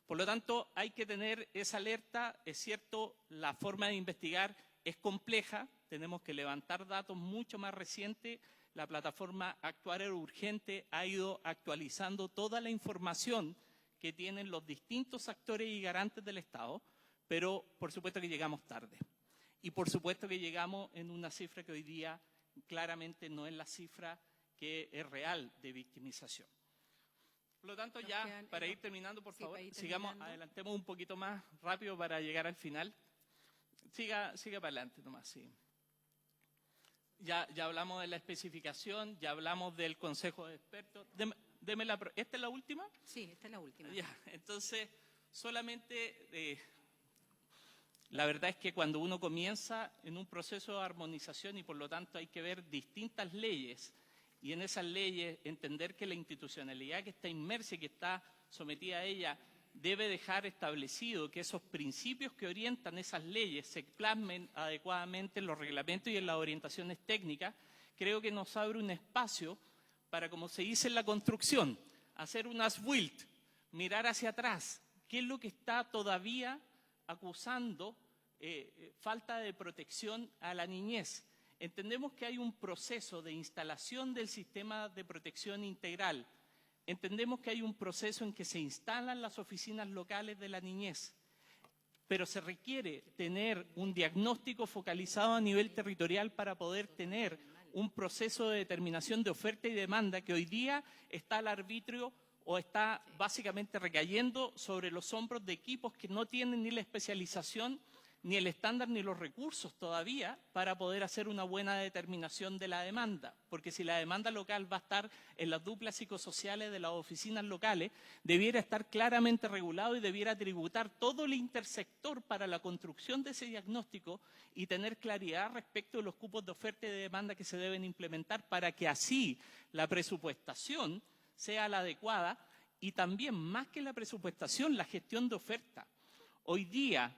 Por lo tanto, hay que tener esa alerta. Es cierto, la forma de investigar es compleja, tenemos que levantar datos mucho más recientes. La plataforma Actuar Urgente ha ido actualizando toda la información que tienen los distintos actores y garantes del Estado, pero por supuesto que llegamos tarde. Y por supuesto que llegamos en una cifra que hoy día claramente no es la cifra que es real de victimización. Por lo tanto, ya para ir terminando, por favor, sigamos, adelantemos un poquito más rápido para llegar al final. Siga para adelante nomás, sí. Ya hablamos de la especificación, ya hablamos del consejo de expertos. ¿Esta es la última? Sí, esta es la última. Ya, entonces, solamente, la verdad es que cuando uno comienza en un proceso de armonización y por lo tanto hay que ver distintas leyes y en esas leyes entender que la institucionalidad que está inmersa y que está sometida a ella debe dejar establecido que esos principios que orientan esas leyes se plasmen adecuadamente en los reglamentos y en las orientaciones técnicas, creo que nos abre un espacio para, como se dice en la construcción, hacer un as-built, mirar hacia atrás, qué es lo que está todavía acusando falta de protección a la niñez. Entendemos que hay un proceso de instalación del sistema de protección integral. Entendemos que hay un proceso en que se instalan las oficinas locales de la niñez, pero se requiere tener un diagnóstico focalizado a nivel territorial para poder tener un proceso de determinación de oferta y demanda que hoy día está al arbitrio o está básicamente recayendo sobre los hombros de equipos que no tienen ni la especialización, ni el estándar, ni los recursos todavía para poder hacer una buena determinación de la demanda. Porque si la demanda local va a estar en las duplas psicosociales de las oficinas locales, debiera estar claramente regulado y debiera tributar todo el intersector para la construcción de ese diagnóstico y tener claridad respecto de los cupos de oferta y de demanda que se deben implementar para que así la presupuestación sea la adecuada y también, más que la presupuestación, la gestión de oferta. Hoy día,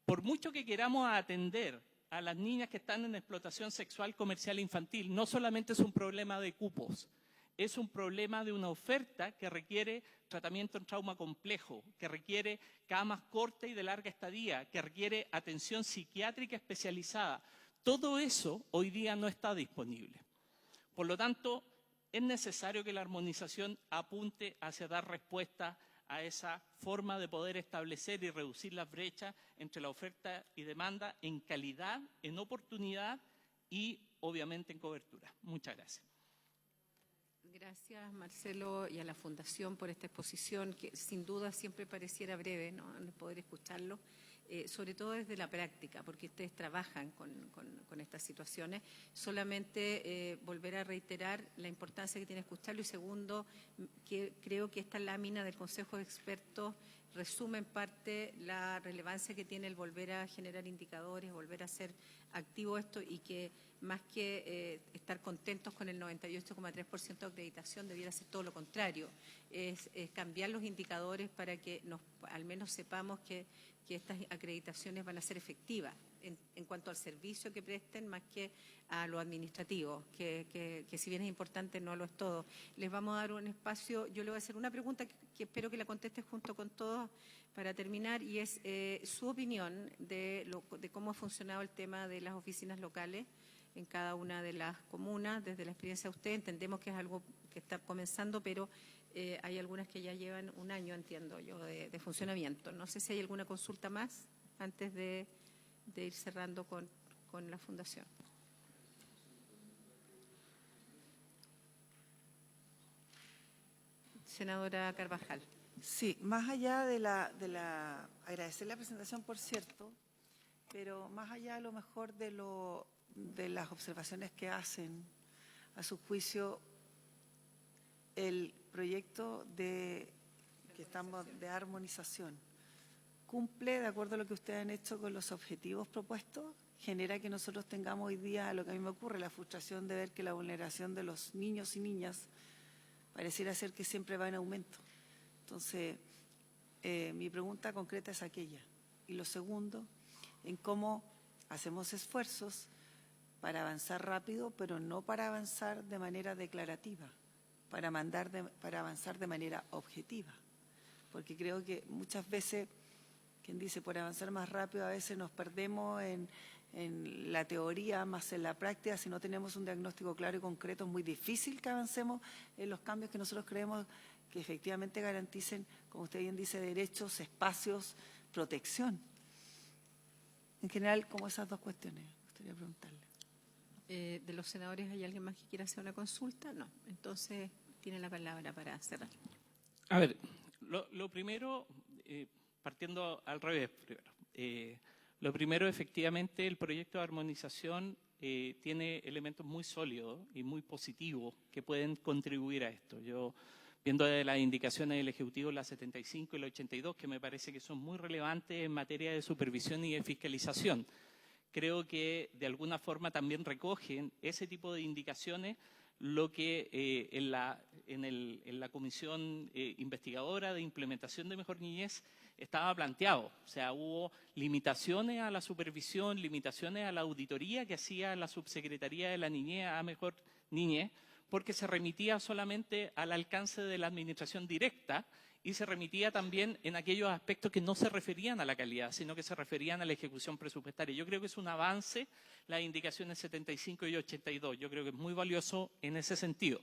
por mucho que queramos atender a las niñas que están en explotación sexual comercial infantil, no solamente es un problema de cupos, es un problema de una oferta que requiere tratamiento en trauma complejo, que requiere camas cortas y de larga estadía, que requiere atención psiquiátrica especializada. Todo eso hoy día no está disponible. Por lo tanto, es necesario que la armonización apunte hacia dar respuesta a esa forma de poder establecer y reducir las brechas entre la oferta y demanda en calidad, en oportunidad y, obviamente, en cobertura. Muchas gracias. Gracias, Marcelo, y a la Fundación por esta exposición, que sin duda siempre pareciera breve, ¿no?, poder escucharlo, sobre todo desde la práctica, porque ustedes trabajan con estas situaciones. Solamente volver a reiterar la importancia que tiene escucharlo, y segundo, que creo que esta lámina del Consejo de Expertos resume en parte la relevancia que tiene el volver a generar indicadores, volver a hacer activo esto, y que más que estar contentos con el 98,3% de acreditación, debiera ser todo lo contrario, es cambiar los indicadores para que al menos sepamos que estas acreditaciones van a ser efectivas en cuanto al servicio que presten, más que a lo administrativo, que si bien es importante, no lo es todo. Les vamos a dar un espacio. Yo le voy a hacer una pregunta que espero que la conteste junto con todos para terminar, y es su opinión de cómo ha funcionado el tema de las oficinas locales en cada una de las comunas, desde la experiencia de usted. Entendemos que es algo que está comenzando, pero hay algunas que ya llevan un año, entiendo yo, de funcionamiento. No sé si hay alguna consulta más antes de ir cerrando con la Fundación. Senadora Carvajal. Sí, más allá de agradecer la presentación, por cierto, pero más allá a lo mejor de las observaciones que hacen, a su juicio, el proyecto de armonización cumple, de acuerdo a lo que ustedes han hecho, con los objetivos propuestos, genera que nosotros tengamos hoy día, lo que a mí me ocurre, la frustración de ver que la vulneración de los niños y niñas pareciera ser que siempre va en aumento. Entonces, mi pregunta concreta es aquella. Y lo segundo, en cómo hacemos esfuerzos para avanzar rápido, pero no para avanzar de manera declarativa, para avanzar de manera objetiva. Porque creo que muchas veces, quien dice por avanzar más rápido, a veces nos perdemos en la teoría más en la práctica. Si no tenemos un diagnóstico claro y concreto, es muy difícil que avancemos en los cambios que nosotros creemos que efectivamente garanticen, como usted bien dice, derechos, espacios, protección. En general, como esas dos cuestiones, me gustaría preguntarle. ¿De los senadores hay alguien más que quiera hacer una consulta? No. Entonces, tiene la palabra para cerrar. A ver, lo primero, partiendo al revés primero. Lo primero, efectivamente, el proyecto de armonización tiene elementos muy sólidos y muy positivos que pueden contribuir a esto. Yo, viendo de las indicaciones del Ejecutivo, la 75 y la 82, que me parece que son muy relevantes en materia de supervisión y de fiscalización, creo que de alguna forma también recogen ese tipo de indicaciones lo que en la comisión investigadora de implementación de Mejor Niñez estaba planteado. O sea, hubo limitaciones a la supervisión, limitaciones a la auditoría que hacía la Subsecretaría de la Niñez a Mejor Niñez, porque se remitía solamente al alcance de la administración directa y se remitía también en aquellos aspectos que no se referían a la calidad, sino que se referían a la ejecución presupuestaria. Yo creo que es un avance las indicaciones 75 y 82. Yo creo que es muy valioso en ese sentido.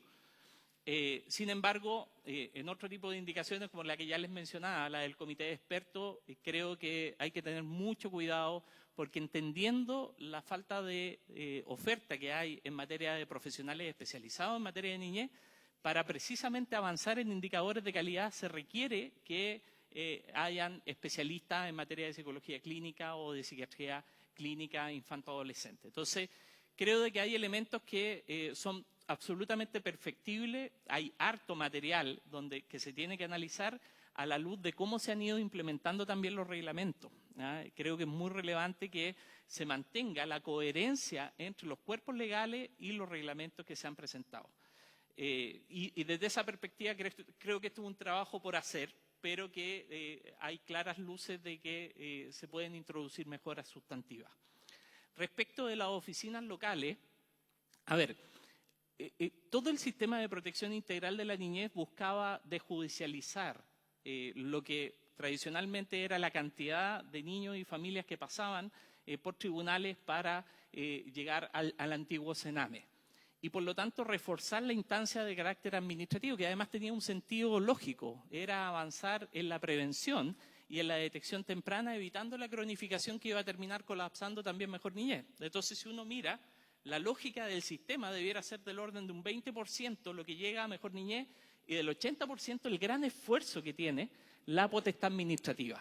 Sin embargo, en otro tipo de indicaciones, como la que ya les mencionaba, la del comité de expertos, creo que hay que tener mucho cuidado, porque entendiendo la falta de oferta que hay en materia de profesionales especializados en materia de niñez, para precisamente avanzar en indicadores de calidad se requiere que hayan especialistas en materia de psicología clínica o de psiquiatría clínica infanto-adolescente. Entonces, creo de que hay elementos que son absolutamente perfectibles. Hay harto material que se tiene que analizar a la luz de cómo se han ido implementando también los reglamentos. Creo que es muy relevante que se mantenga la coherencia entre los cuerpos legales y los reglamentos que se han presentado. Y desde esa perspectiva creo que esto es un trabajo por hacer, pero que hay claras luces de que se pueden introducir mejoras sustantivas. Respecto de las oficinas locales, a ver, todo el sistema de protección integral de la niñez buscaba desjudicializar lo que tradicionalmente era la cantidad de niños y familias que pasaban por tribunales para llegar al antiguo Sename. Y por lo tanto reforzar la instancia de carácter administrativo, que además tenía un sentido lógico, era avanzar en la prevención y en la detección temprana, evitando la cronificación que iba a terminar colapsando también Mejor Niñez. Entonces, si uno mira, la lógica del sistema debiera ser del orden de un 20% lo que llega a Mejor Niñez y del 80% el gran esfuerzo que tiene la potestad administrativa.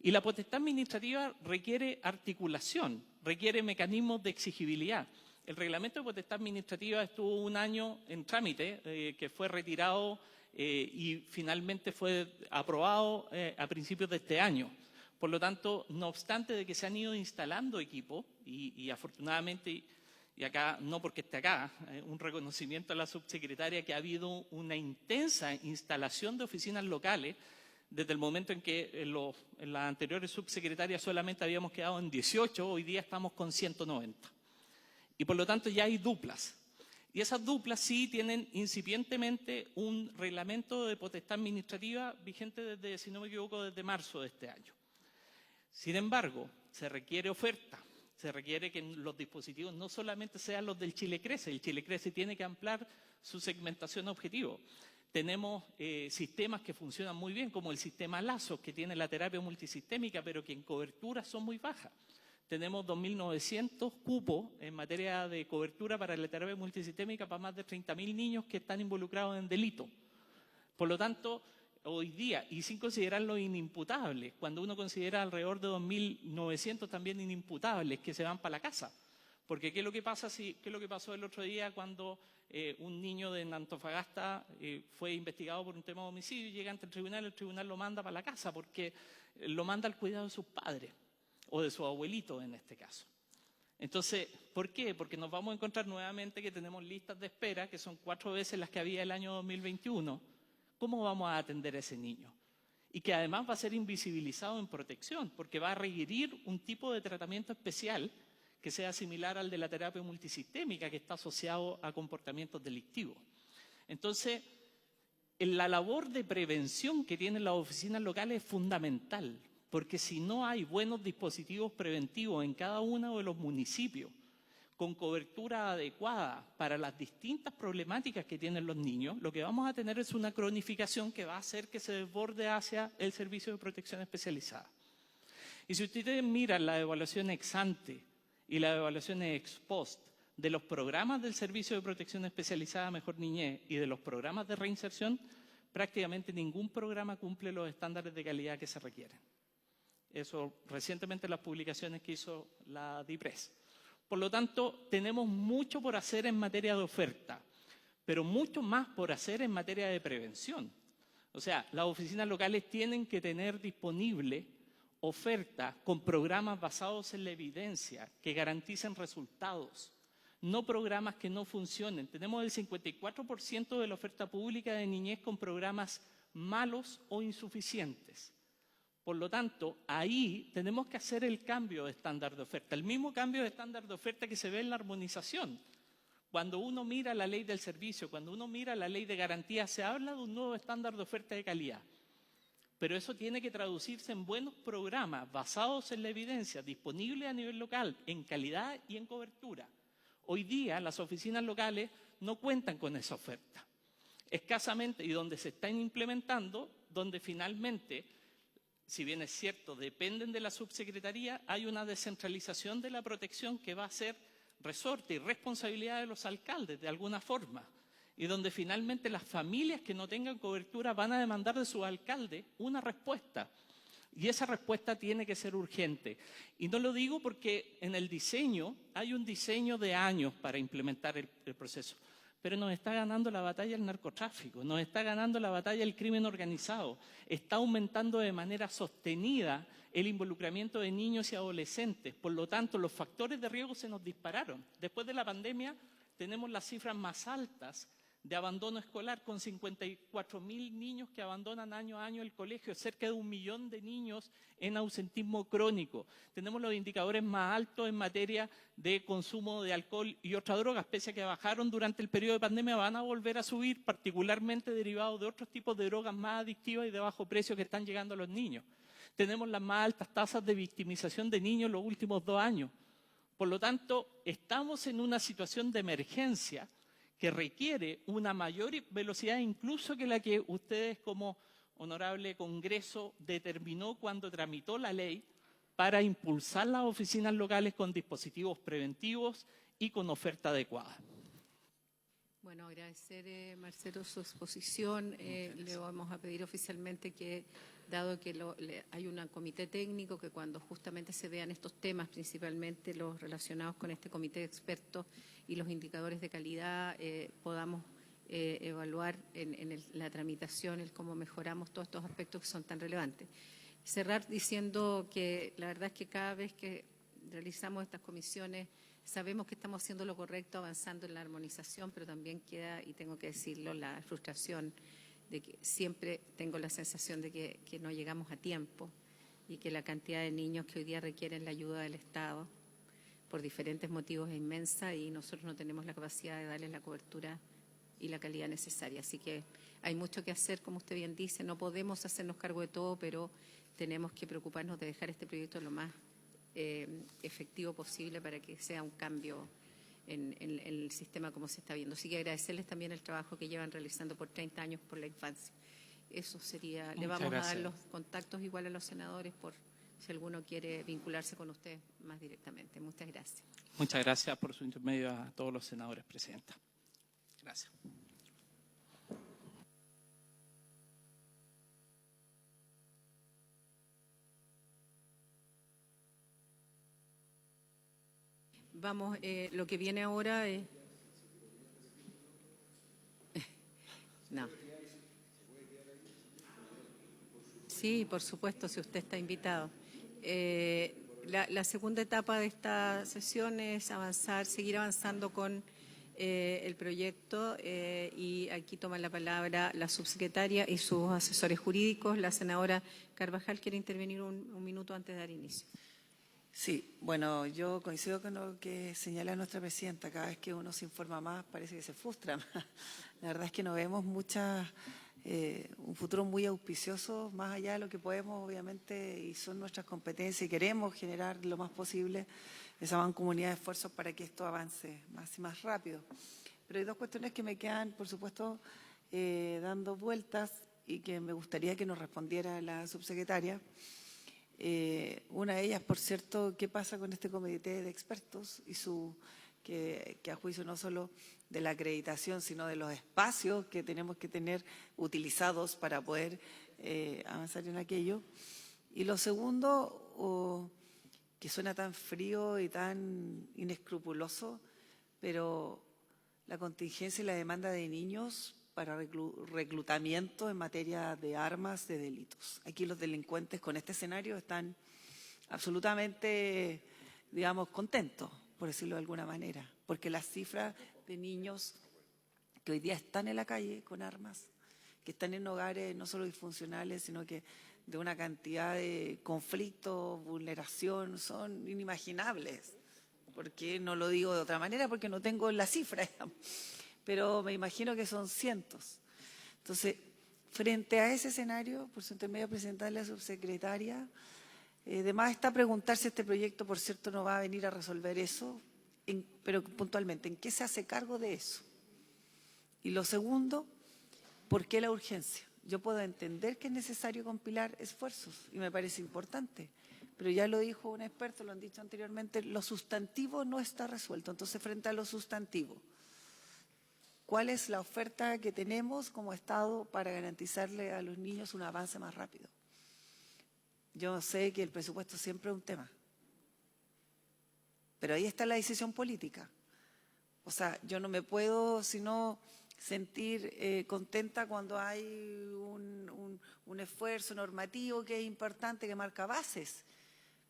Y la potestad administrativa requiere articulación, requiere mecanismos de exigibilidad. El reglamento de potestad administrativa estuvo un año en trámite, que fue retirado y finalmente fue aprobado a principios de este año. Por lo tanto, no obstante de que se han ido instalando equipos, y afortunadamente, y acá no porque esté acá, un reconocimiento a la subsecretaria que ha habido una intensa instalación de oficinas locales desde el momento en que en las anteriores subsecretarias solamente habíamos quedado en 18, hoy día estamos con 190. Y por lo tanto ya hay duplas. Y esas duplas sí tienen incipientemente un reglamento de potestad administrativa vigente desde, si no me equivoco, desde marzo de este año. Sin embargo, se requiere oferta, se requiere que los dispositivos no solamente sean los del Chile Crece, el Chile Crece tiene que ampliar su segmentación objetivo. Tenemos sistemas que funcionan muy bien, como el sistema Lazos, que tiene la terapia multisistémica, pero que en cobertura son muy bajas. Tenemos 2.900 cupos en materia de cobertura para la terapia multisistémica para más de 30.000 niños que están involucrados en delito. Por lo tanto, hoy día, y sin considerar los inimputables, cuando uno considera alrededor de 2.900 también inimputables que se van para la casa. Porque ¿qué es lo que pasa qué es lo que pasó el otro día cuando un niño de Antofagasta fue investigado por un tema de homicidio y llega ante el tribunal lo manda para la casa porque lo manda al cuidado de sus padres o de su abuelito en este caso? Entonces, ¿por qué? Porque nos vamos a encontrar nuevamente que tenemos listas de espera que son 4 veces las que había el año 2021. ¿Cómo vamos a atender a ese niño? Y que además va a ser invisibilizado en protección porque va a requerir un tipo de tratamiento especial que sea similar al de la terapia multisistémica que está asociado a comportamientos delictivos. Entonces, la labor de prevención que tienen las oficinas locales es fundamental, porque si no hay buenos dispositivos preventivos en cada uno de los municipios, con cobertura adecuada para las distintas problemáticas que tienen los niños, lo que vamos a tener es una cronificación que va a hacer que se desborde hacia el servicio de protección especializada. Y si ustedes miran la evaluación ex ante y las evaluaciones ex post de los programas del Servicio de Protección Especializada Mejor Niñez y de los programas de reinserción, prácticamente ningún programa cumple los estándares de calidad que se requieren. Eso recientemente las publicaciones que hizo la DIPRES. Por lo tanto, tenemos mucho por hacer en materia de oferta, pero mucho más por hacer en materia de prevención. O sea, las oficinas locales tienen que tener disponible oferta con programas basados en la evidencia que garanticen resultados, no programas que no funcionen. Tenemos el 54% de la oferta pública de niñez con programas malos o insuficientes. Por lo tanto, ahí tenemos que hacer el cambio de estándar de oferta, el mismo cambio de estándar de oferta que se ve en la armonización. Cuando uno mira la ley del servicio, cuando uno mira la ley de garantía, se habla de un nuevo estándar de oferta de calidad. Pero eso tiene que traducirse en buenos programas basados en la evidencia, disponibles a nivel local, en calidad y en cobertura. Hoy día las oficinas locales no cuentan con esa oferta. Escasamente, y donde se están implementando, donde finalmente, si bien es cierto, dependen de la subsecretaría, hay una descentralización de la protección que va a ser resorte y responsabilidad de los alcaldes de alguna forma. Y donde finalmente las familias que no tengan cobertura van a demandar de su alcalde una respuesta. Y esa respuesta tiene que ser urgente. Y no lo digo porque en el diseño hay un diseño de años para implementar el proceso. Pero nos está ganando la batalla el narcotráfico, nos está ganando la batalla el crimen organizado. Está aumentando de manera sostenida el involucramiento de niños y adolescentes. Por lo tanto, los factores de riesgo se nos dispararon. Después de la pandemia tenemos las cifras más altas de abandono escolar, con 54.000 niños que abandonan año a año el colegio, cerca de 1 millón de niños en ausentismo crónico. Tenemos los indicadores más altos en materia de consumo de alcohol y otras drogas, pese a que bajaron durante el periodo de pandemia, van a volver a subir, particularmente derivados de otros tipos de drogas más adictivas y de bajo precio que están llegando a los niños. Tenemos las más altas tasas de victimización de niños en los últimos 2 años. Por lo tanto, estamos en una situación de emergencia que requiere una mayor velocidad incluso que la que ustedes como honorable Congreso determinó cuando tramitó la ley para impulsar las oficinas locales con dispositivos preventivos y con oferta adecuada. Bueno, agradecer, Marcelo, su exposición. Le vamos a pedir oficialmente que, dado que hay un comité técnico, que cuando justamente se vean estos temas, principalmente los relacionados con este comité de expertos y los indicadores de calidad, podamos evaluar en la tramitación el cómo mejoramos todos estos aspectos que son tan relevantes. Cerrar diciendo que la verdad es que cada vez que realizamos estas comisiones sabemos que estamos haciendo lo correcto, avanzando en la armonización, pero también queda, y tengo que decirlo, la frustración de que siempre tengo la sensación de que no llegamos a tiempo y que la cantidad de niños que hoy día requieren la ayuda del Estado por diferentes motivos es inmensa y nosotros no tenemos la capacidad de darles la cobertura y la calidad necesaria. Así que hay mucho que hacer, como usted bien dice, no podemos hacernos cargo de todo, pero tenemos que preocuparnos de dejar este proyecto lo más efectivo posible para que sea un cambio en el sistema como se está viendo. Así que agradecerles también el trabajo que llevan realizando por 30 años por la infancia. Eso sería. Le vamos a dar los contactos igual a los senadores por si alguno quiere vincularse con usted más directamente. Muchas gracias. Muchas gracias por su intermedio a todos los senadores, Presidenta. Gracias. Vamos, lo que viene ahora es... No. Sí, por supuesto, si usted está invitado. La segunda etapa de esta sesión es seguir avanzando con el proyecto y aquí toma la palabra la subsecretaria y sus asesores jurídicos. La senadora Carvajal quiere intervenir un minuto antes de dar inicio. Sí, bueno, yo coincido con lo que señala nuestra presidenta. Cada vez que uno se informa más, parece que se frustra más. La verdad es que no vemos un futuro muy auspicioso, más allá de lo que podemos, obviamente, y son nuestras competencias, y queremos generar lo más posible esa mancomunidad de esfuerzos para que esto avance más y más rápido. Pero hay 2 cuestiones que me quedan, por supuesto, dando vueltas y que me gustaría que nos respondiera la subsecretaria. Una de ellas, por cierto, ¿qué pasa con este comité de expertos y que a juicio no solo de la acreditación, sino de los espacios que tenemos que tener utilizados para poder avanzar en aquello? Y lo segundo, que suena tan frío y tan inescrupuloso, pero la contingencia y la demanda de niños para reclutamiento en materia de armas, de delitos. Aquí los delincuentes con este escenario están absolutamente, digamos, contentos, por decirlo de alguna manera, porque las cifras de niños que hoy día están en la calle con armas, que están en hogares no solo disfuncionales, sino que de una cantidad de conflictos, vulneración, son inimaginables. Porque no lo digo de otra manera, porque no tengo la cifra, digamos, pero me imagino que son cientos. Entonces, frente a ese escenario, por su intermedio presentarle a la subsecretaria, además está preguntar si este proyecto, por cierto, no va a venir a resolver eso, pero puntualmente, ¿en qué se hace cargo de eso? Y lo segundo, ¿por qué la urgencia? Yo puedo entender que es necesario compilar esfuerzos y me parece importante, pero ya lo dijo un experto, lo han dicho anteriormente, lo sustantivo no está resuelto. Entonces, frente a lo sustantivo, ¿cuál es la oferta que tenemos como Estado para garantizarle a los niños un avance más rápido? Yo sé que el presupuesto siempre es un tema, pero ahí está la decisión política. O sea, yo no me puedo sino sentir contenta cuando hay un esfuerzo normativo que es importante, que marca bases.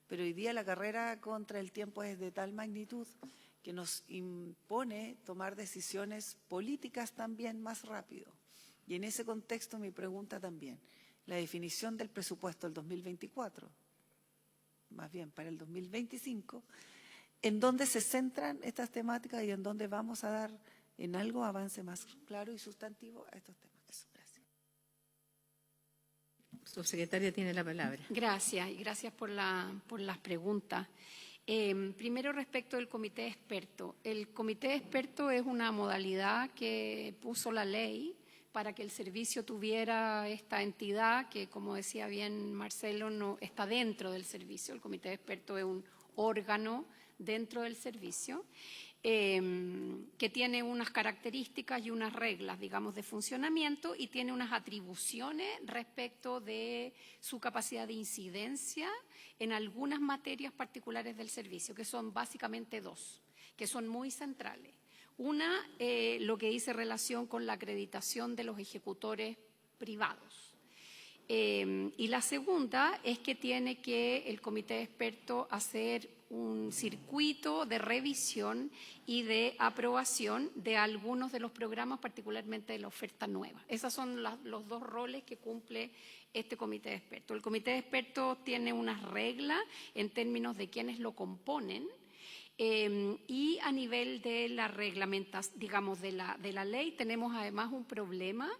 Pero hoy día la carrera contra el tiempo es de tal magnitud que nos impone tomar decisiones políticas también más rápido. Y en ese contexto mi pregunta también, la definición del presupuesto del 2024, más bien para el 2025, ¿en dónde se centran estas temáticas y en dónde vamos a dar en algo avance más claro y sustantivo a estos temas? Eso, gracias. Subsecretaria tiene la palabra. Gracias, y gracias por las preguntas. Primero, respecto del comité de expertos. El comité de expertos es una modalidad que puso la ley para que el servicio tuviera esta entidad que, como decía bien Marcelo, no está dentro del servicio. El comité de expertos es un órgano dentro del servicio que tiene unas características y unas reglas, digamos, de funcionamiento y tiene unas atribuciones respecto de su capacidad de incidencia en algunas materias particulares del servicio, que son básicamente dos, que son muy centrales. Una, lo que dice relación con la acreditación de los ejecutores privados. Y la segunda es que tiene que el comité de expertos hacer un circuito de revisión y de aprobación de algunos de los programas, particularmente de la oferta nueva. Esos son los dos roles que cumple este comité de expertos. El comité de expertos tiene unas reglas en términos de quiénes lo componen y a nivel de la reglamentación, digamos, de la ley, tenemos además un problema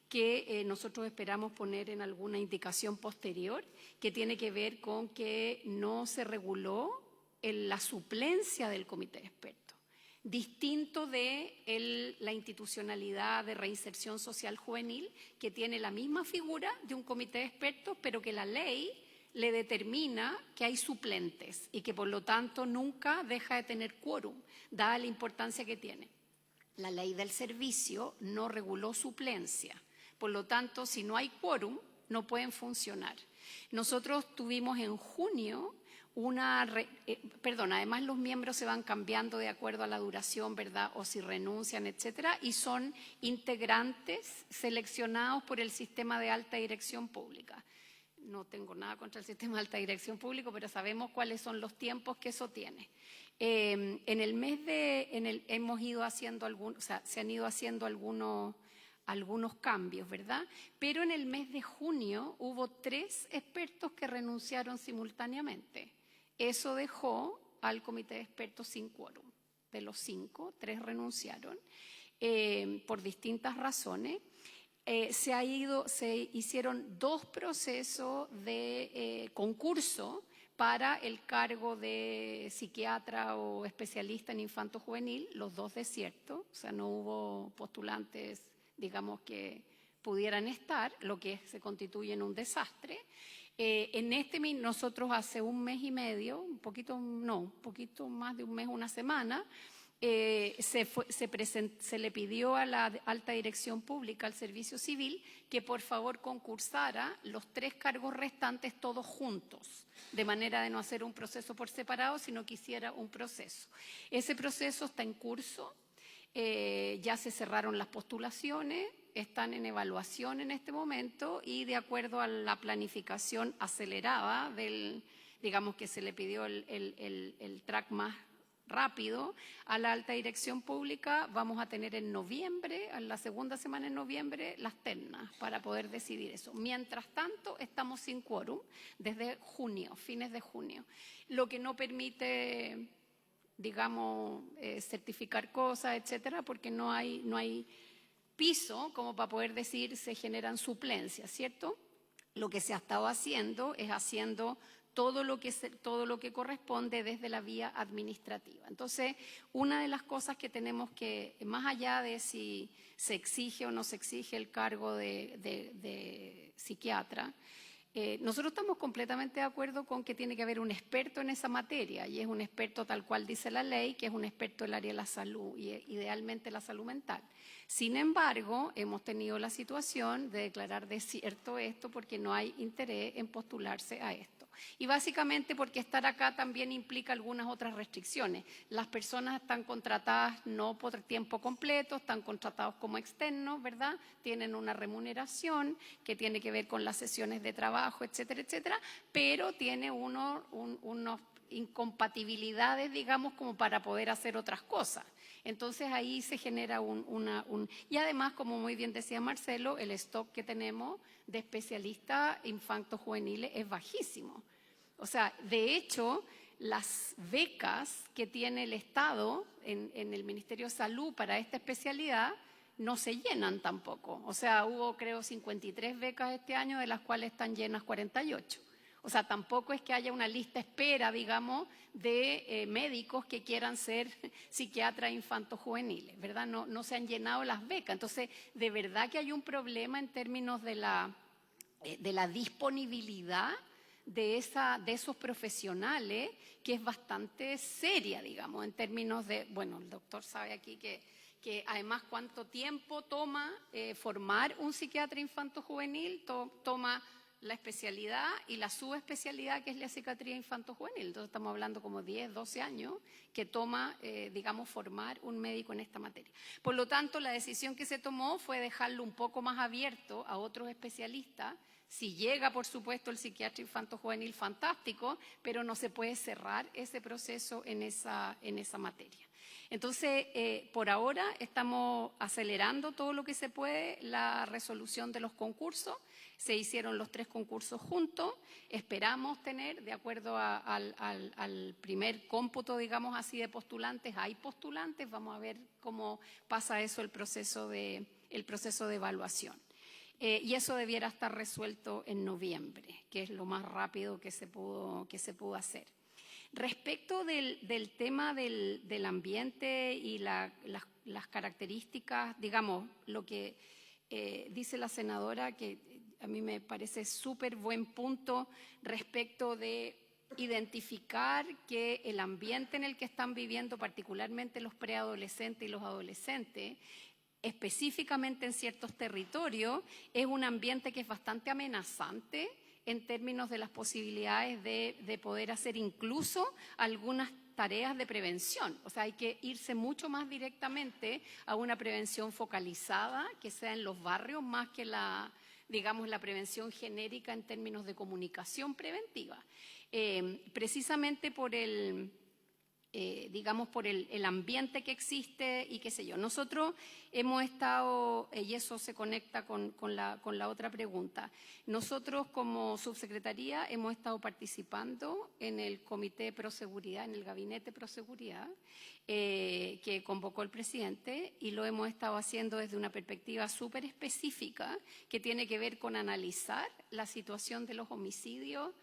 que nosotros esperamos poner en alguna indicación posterior, que tiene que ver con que no se reguló la suplencia del comité de expertos, distinto de la institucionalidad de reinserción social juvenil, que tiene la misma figura de un comité de expertos, pero que la ley le determina que hay suplentes y que por lo tanto nunca deja de tener quórum, dada la importancia que tiene. La ley del servicio no reguló suplencia. Por lo tanto, si no hay quórum, no pueden funcionar. Nosotros tuvimos en junio además los miembros se van cambiando de acuerdo a la duración, ¿verdad? O si renuncian, etcétera, y son integrantes seleccionados por el sistema de alta dirección pública. No tengo nada contra el sistema de alta dirección pública, pero sabemos cuáles son los tiempos que eso tiene. Hemos ido haciendo se han ido haciendo algunos cambios, ¿verdad? Pero en el mes de junio hubo 3 expertos que renunciaron simultáneamente. Eso dejó al comité de expertos sin quórum. De los 5, 3 renunciaron por distintas razones. Se hicieron 2 procesos de concurso para el cargo de psiquiatra o especialista en infanto juvenil, los 2 desiertos, o sea, no hubo postulantes, digamos, que pudieran estar, lo que se constituye en un desastre. Nosotros hace un mes y medio, un poquito más de un mes, una semana, se le pidió a la alta dirección pública, al servicio civil, que por favor concursara los 3 cargos restantes todos juntos, de manera de no hacer un proceso por separado, sino que hiciera un proceso. Ese proceso está en curso, ya se cerraron las postulaciones, están en evaluación en este momento y de acuerdo a la planificación acelerada digamos que se le pidió el track más rápido a la alta dirección pública, vamos a tener en noviembre, en la segunda semana de noviembre, las ternas para poder decidir eso. Mientras tanto, estamos sin quórum desde junio, fines de junio, lo que no permite, digamos, certificar cosas, etcétera, porque no hay piso como para poder decir se generan suplencias, ¿cierto? Lo que se ha estado haciendo es haciendo todo lo que corresponde desde la vía administrativa. Entonces, una de las cosas que tenemos que, más allá de si se exige o no se exige el cargo de psiquiatra, nosotros estamos completamente de acuerdo con que tiene que haber un experto en esa materia, y es un experto tal cual dice la ley, que es un experto en el área de la salud, y idealmente la salud mental. Sin embargo, hemos tenido la situación de declarar desierto esto porque no hay interés en postularse a esto. Y básicamente porque estar acá también implica algunas otras restricciones. Las personas están contratadas no por tiempo completo, están contratados como externos, ¿verdad? Tienen una remuneración que tiene que ver con las sesiones de trabajo, etcétera, etcétera, pero tiene unos incompatibilidades, digamos, como para poder hacer otras cosas. Entonces ahí se genera y además, como muy bien decía Marcelo, el stock que tenemos de especialistas infantos juveniles es bajísimo. O sea, de hecho, las becas que tiene el Estado en el Ministerio de Salud para esta especialidad no se llenan tampoco. O sea, hubo creo 53 becas este año, de las cuales están llenas 48. O sea, tampoco es que haya una lista espera, digamos, de médicos que quieran ser psiquiatras infantos juveniles, ¿verdad? No se han llenado las becas. Entonces, de verdad que hay un problema en términos de la disponibilidad de esos profesionales, que es bastante seria, digamos, en términos de, bueno, el doctor sabe aquí que además cuánto tiempo toma formar un psiquiatra infanto-juvenil, toma la especialidad y la subespecialidad, que es la psiquiatría infanto-juvenil. Entonces estamos hablando como 10, 12 años que toma, digamos, formar un médico en esta materia. Por lo tanto, la decisión que se tomó fue dejarlo un poco más abierto a otros especialistas. Si llega, por supuesto, el psiquiatra infanto-juvenil, fantástico, pero no se puede cerrar ese proceso en esa materia. Entonces, por ahora estamos acelerando todo lo que se puede la resolución de los concursos. Se hicieron los 3 concursos juntos. Esperamos tener, de acuerdo al primer cómputo, digamos así, de postulantes, hay postulantes. Vamos a ver cómo pasa eso, el proceso de evaluación. Y eso debiera estar resuelto en noviembre, que es lo más rápido que se pudo hacer. Respecto del tema del ambiente y las características, digamos, lo que dice la senadora, que a mí me parece súper buen punto respecto de identificar que el ambiente en el que están viviendo, particularmente los preadolescentes y los adolescentes, específicamente en ciertos territorios, es un ambiente que es bastante amenazante en términos de las posibilidades de poder hacer incluso algunas tareas de prevención. O sea, hay que irse mucho más directamente a una prevención focalizada, que sea en los barrios, más que la prevención genérica en términos de comunicación preventiva. Precisamente por el ambiente que existe y qué sé yo. Nosotros hemos estado, y eso se conecta con la otra pregunta, nosotros como subsecretaría hemos estado participando en el Comité Proseguridad, en el Gabinete Proseguridad, que convocó el presidente, y lo hemos estado haciendo desde una perspectiva súper específica que tiene que ver con analizar la situación de los homicidios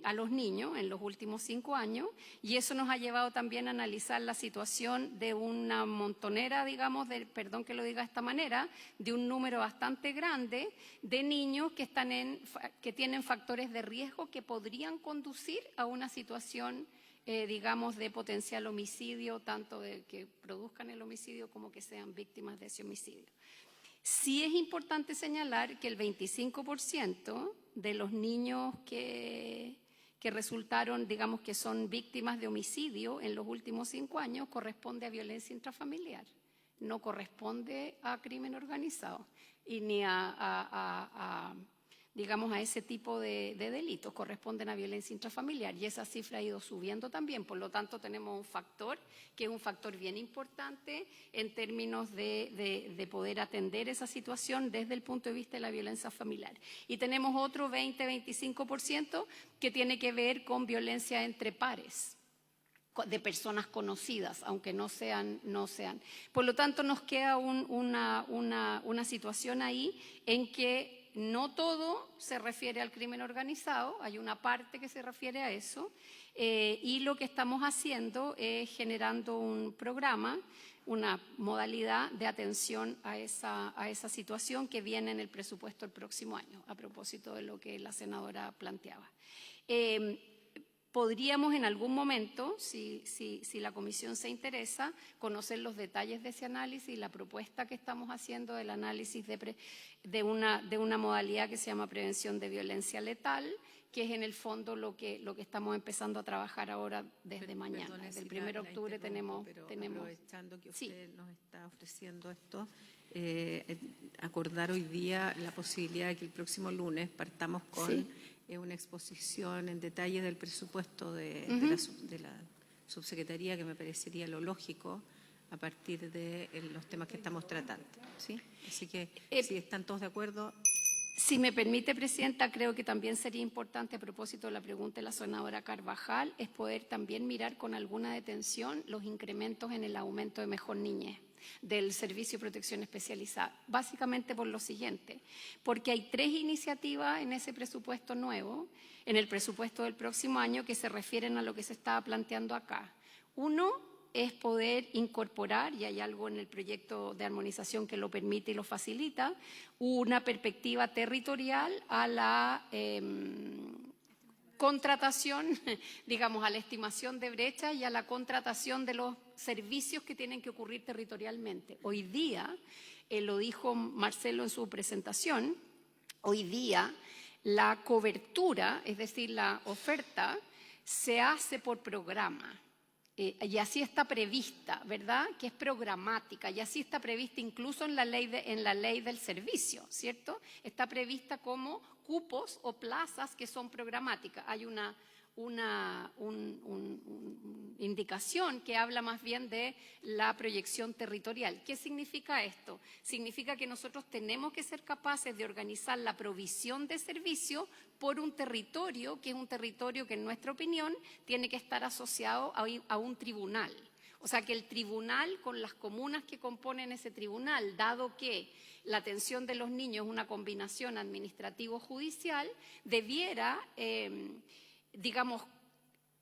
a los niños en los últimos 5 años, y eso nos ha llevado también a analizar la situación de una montonera, digamos, perdón que lo diga de esta manera, de un número bastante grande de niños que tienen factores de riesgo que podrían conducir a una situación, digamos, de potencial homicidio, tanto de que produzcan el homicidio como que sean víctimas de ese homicidio. Sí es importante señalar que el 25% de los niños que resultaron, digamos, que son víctimas de homicidio en los últimos 5 años corresponde a violencia intrafamiliar, no corresponde a crimen organizado y ni digamos, a ese tipo de delitos, corresponden a violencia intrafamiliar, y esa cifra ha ido subiendo también. Por lo tanto, tenemos un factor que es un factor bien importante en términos de poder atender esa situación desde el punto de vista de la violencia familiar. Y tenemos otro 20-25% que tiene que ver con violencia entre pares, de personas conocidas, aunque no sean. Por lo tanto, nos queda una situación ahí en que no todo se refiere al crimen organizado, hay una parte que se refiere a eso, y lo que estamos haciendo es generando un programa, una modalidad de atención a esa situación que viene en el presupuesto el próximo año, a propósito de lo que la senadora planteaba. Podríamos en algún momento, si la comisión se interesa, conocer los detalles de ese análisis y la propuesta que estamos haciendo del análisis de una modalidad que se llama prevención de violencia letal, que es en el fondo lo que estamos empezando a trabajar ahora desde mañana. Perdone Desde el si 1 de la octubre interrumpo, tenemos... pero aprovechando que Sí. usted nos está ofreciendo esto, acordar hoy día la posibilidad de que el próximo lunes partamos con Sí. una exposición en detalle del presupuesto de la subsecretaría, que me parecería lo lógico a partir de los temas que estamos tratando. ¿Sí? Así que si están todos de acuerdo. Si me permite, Presidenta, creo que también sería importante, a propósito de la pregunta de la senadora Carvajal, es poder también mirar con alguna detención los incrementos en el aumento de Mejor Niñez del Servicio de Protección Especializada. Básicamente por lo siguiente, porque hay 3 iniciativas en ese presupuesto nuevo, en el presupuesto del próximo año, que se refieren a lo que se estaba planteando acá. Uno es poder incorporar, y hay algo en el proyecto de armonización que lo permite y lo facilita, una perspectiva territorial a la contratación, digamos, a la estimación de brecha y a la contratación de los servicios que tienen que ocurrir territorialmente. Hoy día, lo dijo Marcelo en su presentación, hoy día la cobertura, es decir, la oferta, se hace por programa. Y así está prevista, ¿verdad? Que es programática, y así está prevista incluso en la ley del servicio, ¿cierto? Está prevista como cupos o plazas que son programáticas. Hay una indicación que habla más bien de la proyección territorial. ¿Qué significa esto? Significa que nosotros tenemos que ser capaces de organizar la provisión de servicio por un territorio, que es un territorio que en nuestra opinión tiene que estar asociado a un tribunal. O sea, que el tribunal, con las comunas que componen ese tribunal, dado que la atención de los niños es una combinación administrativo-judicial, debiera digamos,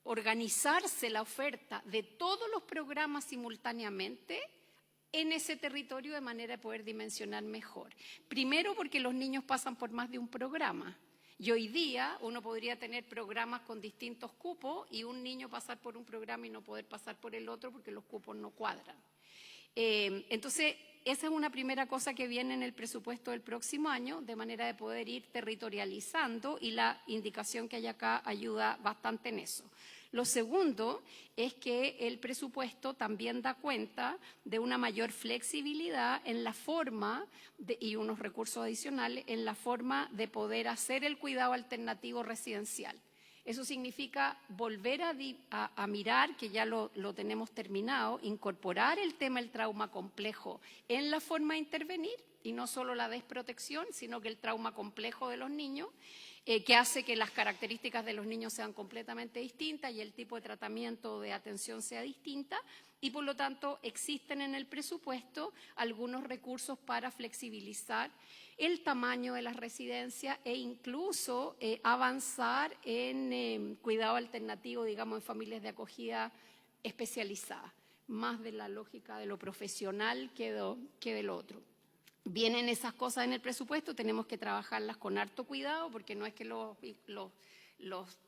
organizarse la oferta de todos los programas simultáneamente en ese territorio de manera de poder dimensionar mejor. Primero, porque los niños pasan por más de un programa. Y hoy día uno podría tener programas con distintos cupos y un niño pasar por un programa y no poder pasar por el otro porque los cupos no cuadran. Entonces, esa es una primera cosa que viene en el presupuesto del próximo año, de manera de poder ir territorializando, y la indicación que hay acá ayuda bastante en eso. Lo segundo es que el presupuesto también da cuenta de una mayor flexibilidad en la forma y unos recursos adicionales en la forma de poder hacer el cuidado alternativo residencial. Eso significa volver a mirar, que ya lo tenemos terminado, incorporar el tema del trauma complejo en la forma de intervenir, y no solo la desprotección, sino que el trauma complejo de los niños, que hace que las características de los niños sean completamente distintas y el tipo de tratamiento o de atención sea distinta, y por lo tanto existen en el presupuesto algunos recursos para flexibilizar el tamaño de las residencias e incluso avanzar en cuidado alternativo, digamos, en familias de acogida especializadas, más de la lógica de lo profesional que de lo otro. Vienen esas cosas en el presupuesto, tenemos que trabajarlas con harto cuidado, porque no es que los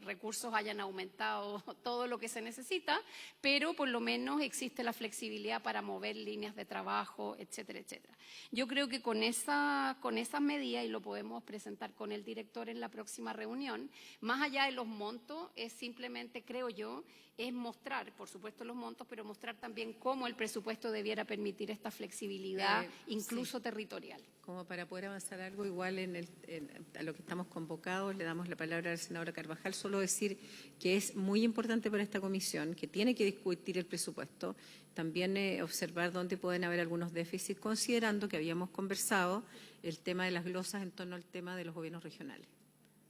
recursos hayan aumentado todo lo que se necesita, pero por lo menos existe la flexibilidad para mover líneas de trabajo, etcétera, etcétera. Yo creo que con esas medidas, y lo podemos presentar con el director en la próxima reunión, más allá de los montos, es simplemente, creo yo, es mostrar, por supuesto, los montos, pero mostrar también cómo el presupuesto debiera permitir esta flexibilidad, incluso territorial. Como para poder avanzar algo, igual a lo que estamos convocados, le damos la palabra a la senadora Carvajal. Solo decir que es muy importante para esta comisión, que tiene que discutir el presupuesto, también observar dónde pueden haber algunos déficits, considerando que habíamos conversado el tema de las glosas en torno al tema de los gobiernos regionales,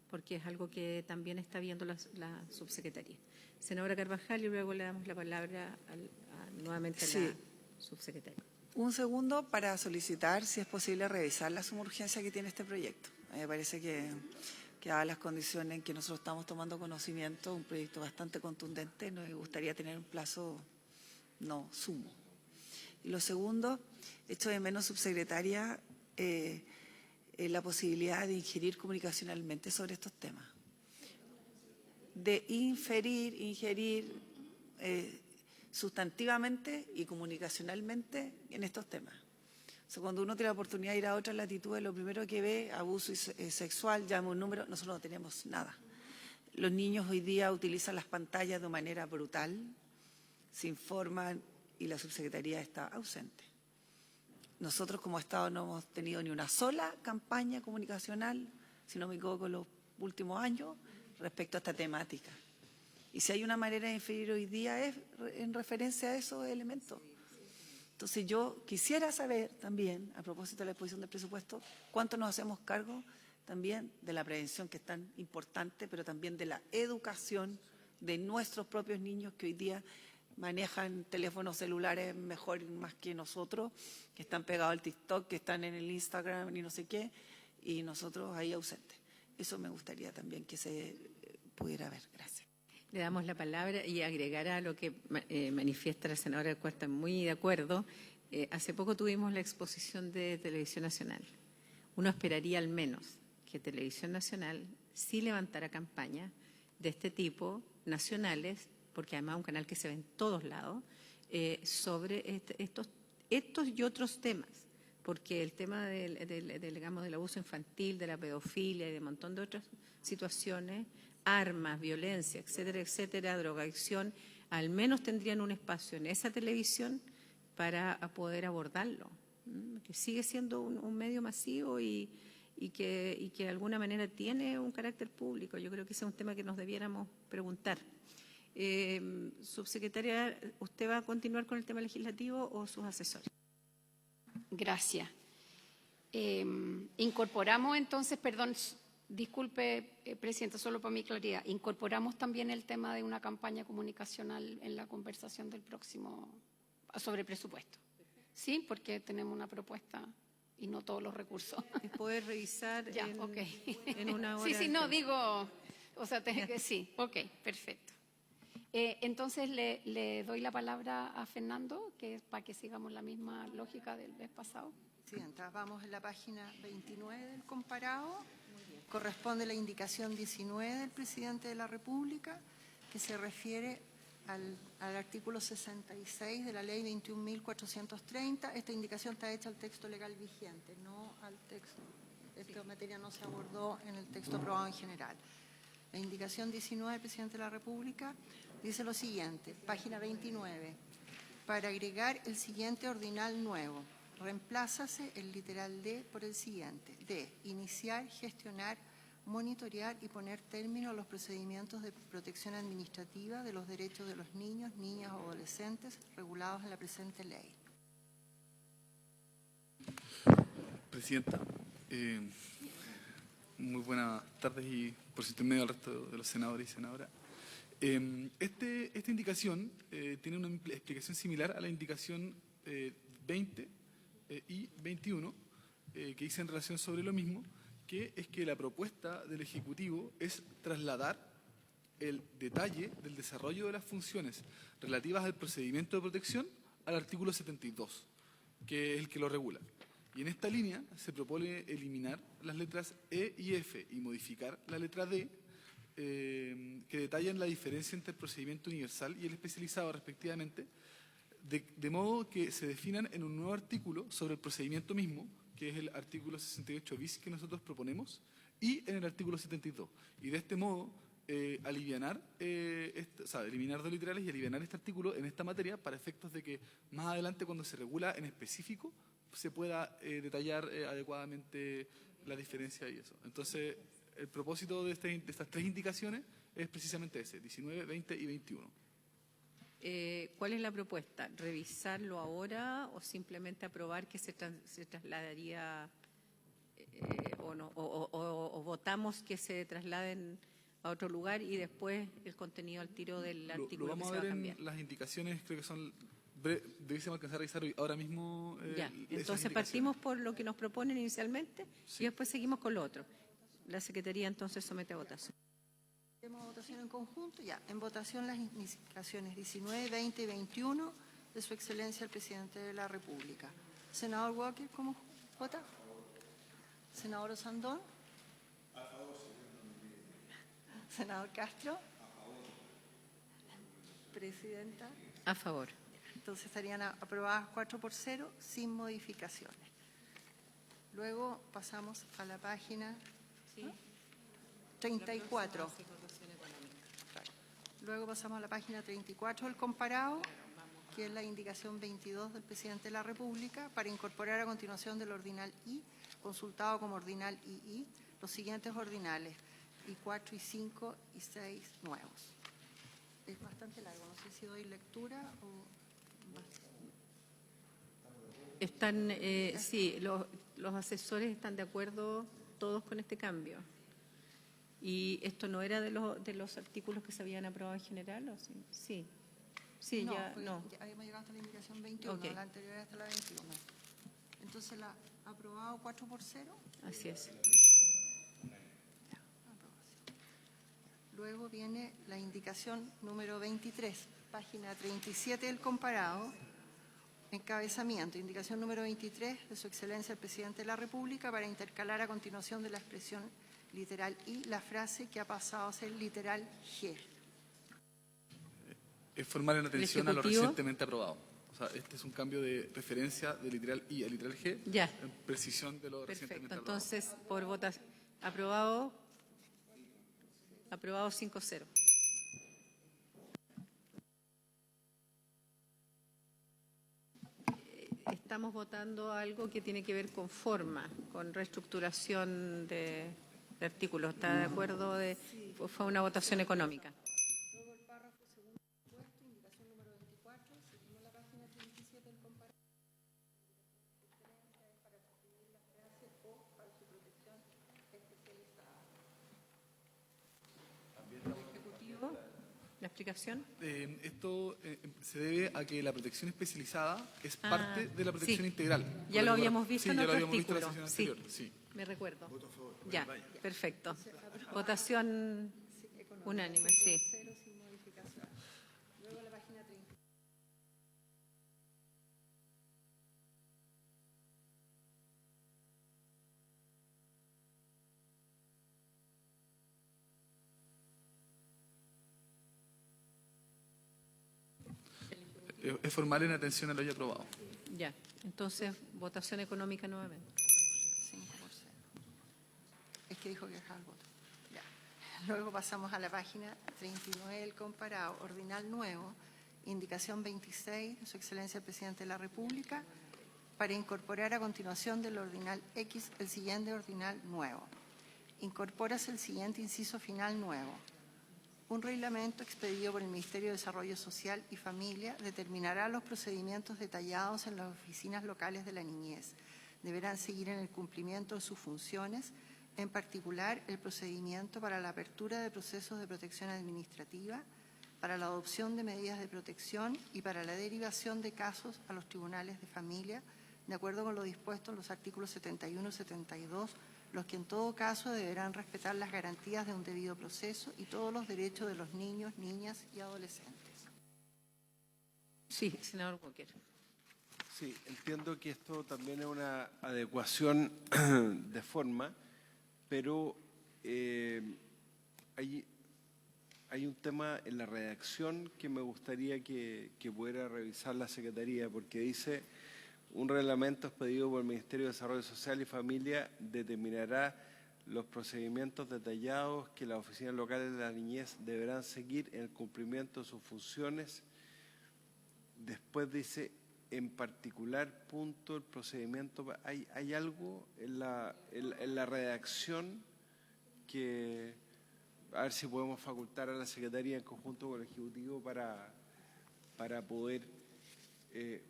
porque es algo que también está viendo la subsecretaría. Senadora Carvajal, y luego le damos la palabra nuevamente a la subsecretaria. Un segundo para solicitar si es posible revisar la suma urgencia que tiene este proyecto. A mí me parece que dadas las condiciones en que nosotros estamos tomando conocimiento, un proyecto bastante contundente, nos gustaría tener un plazo no sumo. Y lo segundo, echo de menos, subsecretaria, la posibilidad de ingerir comunicacionalmente sobre estos temas. De ingerir sustantivamente y comunicacionalmente en estos temas. O sea, cuando uno tiene la oportunidad de ir a otras latitudes, lo primero que ve, abuso sexual, llama un número, nosotros no tenemos nada. Los niños hoy día utilizan las pantallas de manera brutal, se informan y la subsecretaría está ausente. Nosotros como Estado no hemos tenido ni una sola campaña comunicacional, si no me equivoco, en los últimos años, respecto a esta temática. Y si hay una manera de inferir hoy día es en referencia a esos elementos. Entonces yo quisiera saber también, a propósito de la exposición del presupuesto, cuánto nos hacemos cargo también de la prevención, que es tan importante, pero también de la educación de nuestros propios niños que hoy día manejan teléfonos celulares mejor más que nosotros, que están pegados al TikTok, que están en el Instagram y no sé qué, y nosotros ahí ausentes. Eso me gustaría también que se pudiera ver. Gracias. Le damos la palabra y agregar a lo que manifiesta la senadora del Cuarta, muy de acuerdo. Hace poco tuvimos la exposición de Televisión Nacional. Uno esperaría al menos que Televisión Nacional sí levantara campañas de este tipo, nacionales, porque además es un canal que se ve en todos lados, sobre estos y otros temas, porque el tema digamos, del abuso infantil, de la pedofilia y de un montón de otras situaciones, armas, violencia, etcétera, etcétera, drogadicción, al menos tendrían un espacio en esa televisión para poder abordarlo, que sigue siendo un medio masivo y que de alguna manera tiene un carácter público. Yo creo que ese es un tema que nos debiéramos preguntar. Subsecretaria, ¿usted va a continuar con el tema legislativo o sus asesores? Gracias. Incorporamos entonces, perdón, disculpe, Presidenta, solo para mi claridad, incorporamos también el tema de una campaña comunicacional en la conversación del próximo sobre presupuesto. Sí, porque tenemos una propuesta y no todos los recursos. Es poder revisar Ya, en una hora. Sí, no, digo, o sea, que sí, ok, perfecto. Entonces le doy la palabra a Fernando, que es para que sigamos la misma lógica del mes pasado. Presidenta, vamos en la página 29 del comparado. Corresponde la indicación 19 del Presidente de la República, que se refiere al artículo 66 de la Ley 21.430. Esta indicación está hecha al texto legal vigente, no al texto. Esta materia no se abordó en el texto aprobado en general. La indicación 19 del Presidente de la República dice lo siguiente, página 29. Para agregar el siguiente ordinal nuevo, reemplázase el literal D por el siguiente. D. Iniciar, gestionar, monitorear y poner término a los procedimientos de protección administrativa de los derechos de los niños, niñas o adolescentes regulados en la presente ley. Presidenta, muy buenas tardes y por si medio al resto de los senadores y senadoras. Esta indicación tiene una explicación similar a la indicación 20 y 21 que dice en relación sobre lo mismo, que es que la propuesta del Ejecutivo es trasladar el detalle del desarrollo de las funciones relativas al procedimiento de protección al artículo 72, que es el que lo regula. Y en esta línea se propone eliminar las letras E y F y modificar la letra D, que detallan la diferencia entre el procedimiento universal y el especializado respectivamente, de modo que se definan en un nuevo artículo sobre el procedimiento mismo, que es el artículo 68 bis que nosotros proponemos, y en el artículo 72. Y de este modo, eliminar dos literales y alivianar este artículo en esta materia para efectos de que más adelante, cuando se regula en específico, se pueda detallar adecuadamente la diferencia y eso. Entonces, el propósito de estas tres indicaciones es precisamente ese, 19, 20 y 21. ¿Cuál es la propuesta? ¿Revisarlo ahora o simplemente aprobar que se trasladaría o no? ¿O votamos que se trasladen a otro lugar y después el contenido al tiro del artículo lo vamos que se a ver va a cambiar? en las indicaciones, creo que son... Debiésemos alcanzar a revisar ahora mismo. Ya, entonces partimos por lo que nos proponen inicialmente y después seguimos con lo otro. La Secretaría entonces somete a votación. Tenemos votación en conjunto. Ya, en votación las indicaciones 19, 20 y 21 de Su Excelencia el Presidente de la República. Senador Walker, ¿cómo vota? Senador Osandón. A favor, Senador Castro. A favor. Presidenta. A favor. Entonces estarían aprobadas 4-0 sin modificaciones. Luego pasamos a la página 34. Luego pasamos a la página 34 del comparado, que es la indicación 22 del Presidente de la República, para incorporar a continuación del ordinal I, consultado como ordinal II, los siguientes ordinales, I4, I5 y 6 nuevos. Es bastante largo, no sé si doy lectura o... Están, sí, los asesores están de acuerdo todos con este cambio. ¿Y esto no era de los artículos que se habían aprobado en general? ¿O sí? Sí. Sí, no, ya, no. Ya habíamos llegado hasta la indicación 21, Ok. la anterior hasta la 21. Entonces, la aprobado 4-0. Así es. Luego viene la indicación número 23, página 37 del comparado, encabezamiento, indicación número 23 de Su Excelencia el Presidente de la República para intercalar a continuación de la expresión literal I la frase que ha pasado a ser literal G. Es formar en atención a lo Ejecutivo. recientemente aprobado. O sea, este es un cambio de referencia de literal I a literal G, Ya. en precisión de lo recientemente Perfecto. aprobado. Entonces, por votación, aprobado 5-0. Estamos votando algo que tiene que ver con forma, con reestructuración de artículos. ¿Está de acuerdo? Fue una votación económica. Luego el párrafo segundo puesto, indicación número 24, seguimos la página 37 del comparado. Para escribir la frase o para su protección especializada. Ejecutivo, la explicación. Esto se debe a que la protección especializada es parte de la protección sí. integral. Ya lo habíamos visto sí, en ya otro lo habíamos visto en la artículo. sesión Sí, anterior. Sí. me recuerdo. Ya, perfecto. Votación unánime, sí. Cero sin modificación. Luego la página 30. Es formar en atención a lo ya aprobado. Ya, entonces votación económica nuevamente. 5-0. Es que dijo que dejaba el voto. Ya. Luego pasamos a la página 39 del comparado, ordinal nuevo, indicación 26 de Su Excelencia el Presidente de la República, para incorporar a continuación del ordinal X el siguiente ordinal nuevo. Incorpórase el siguiente inciso final nuevo. Un reglamento expedido por el Ministerio de Desarrollo Social y Familia determinará los procedimientos detallados en las oficinas locales de la niñez. Deberán seguir en el cumplimiento de sus funciones, en particular el procedimiento para la apertura de procesos de protección administrativa, para la adopción de medidas de protección y para la derivación de casos a los tribunales de familia, de acuerdo con lo dispuesto en los artículos 71 y 72, los que en todo caso deberán respetar las garantías de un debido proceso y todos los derechos de los niños, niñas y adolescentes. Sí, senador Walker. Sí, entiendo que esto también es una adecuación de forma, pero hay un tema en la redacción que me gustaría que pudiera revisar la Secretaría, porque dice: un reglamento expedido por el Ministerio de Desarrollo Social y Familia determinará los procedimientos detallados que las oficinas locales de la niñez deberán seguir en el cumplimiento de sus funciones. Después dice, en particular, punto, el procedimiento. ¿Hay algo en la redacción que, a ver si podemos facultar a la Secretaría en conjunto con el Ejecutivo para poder...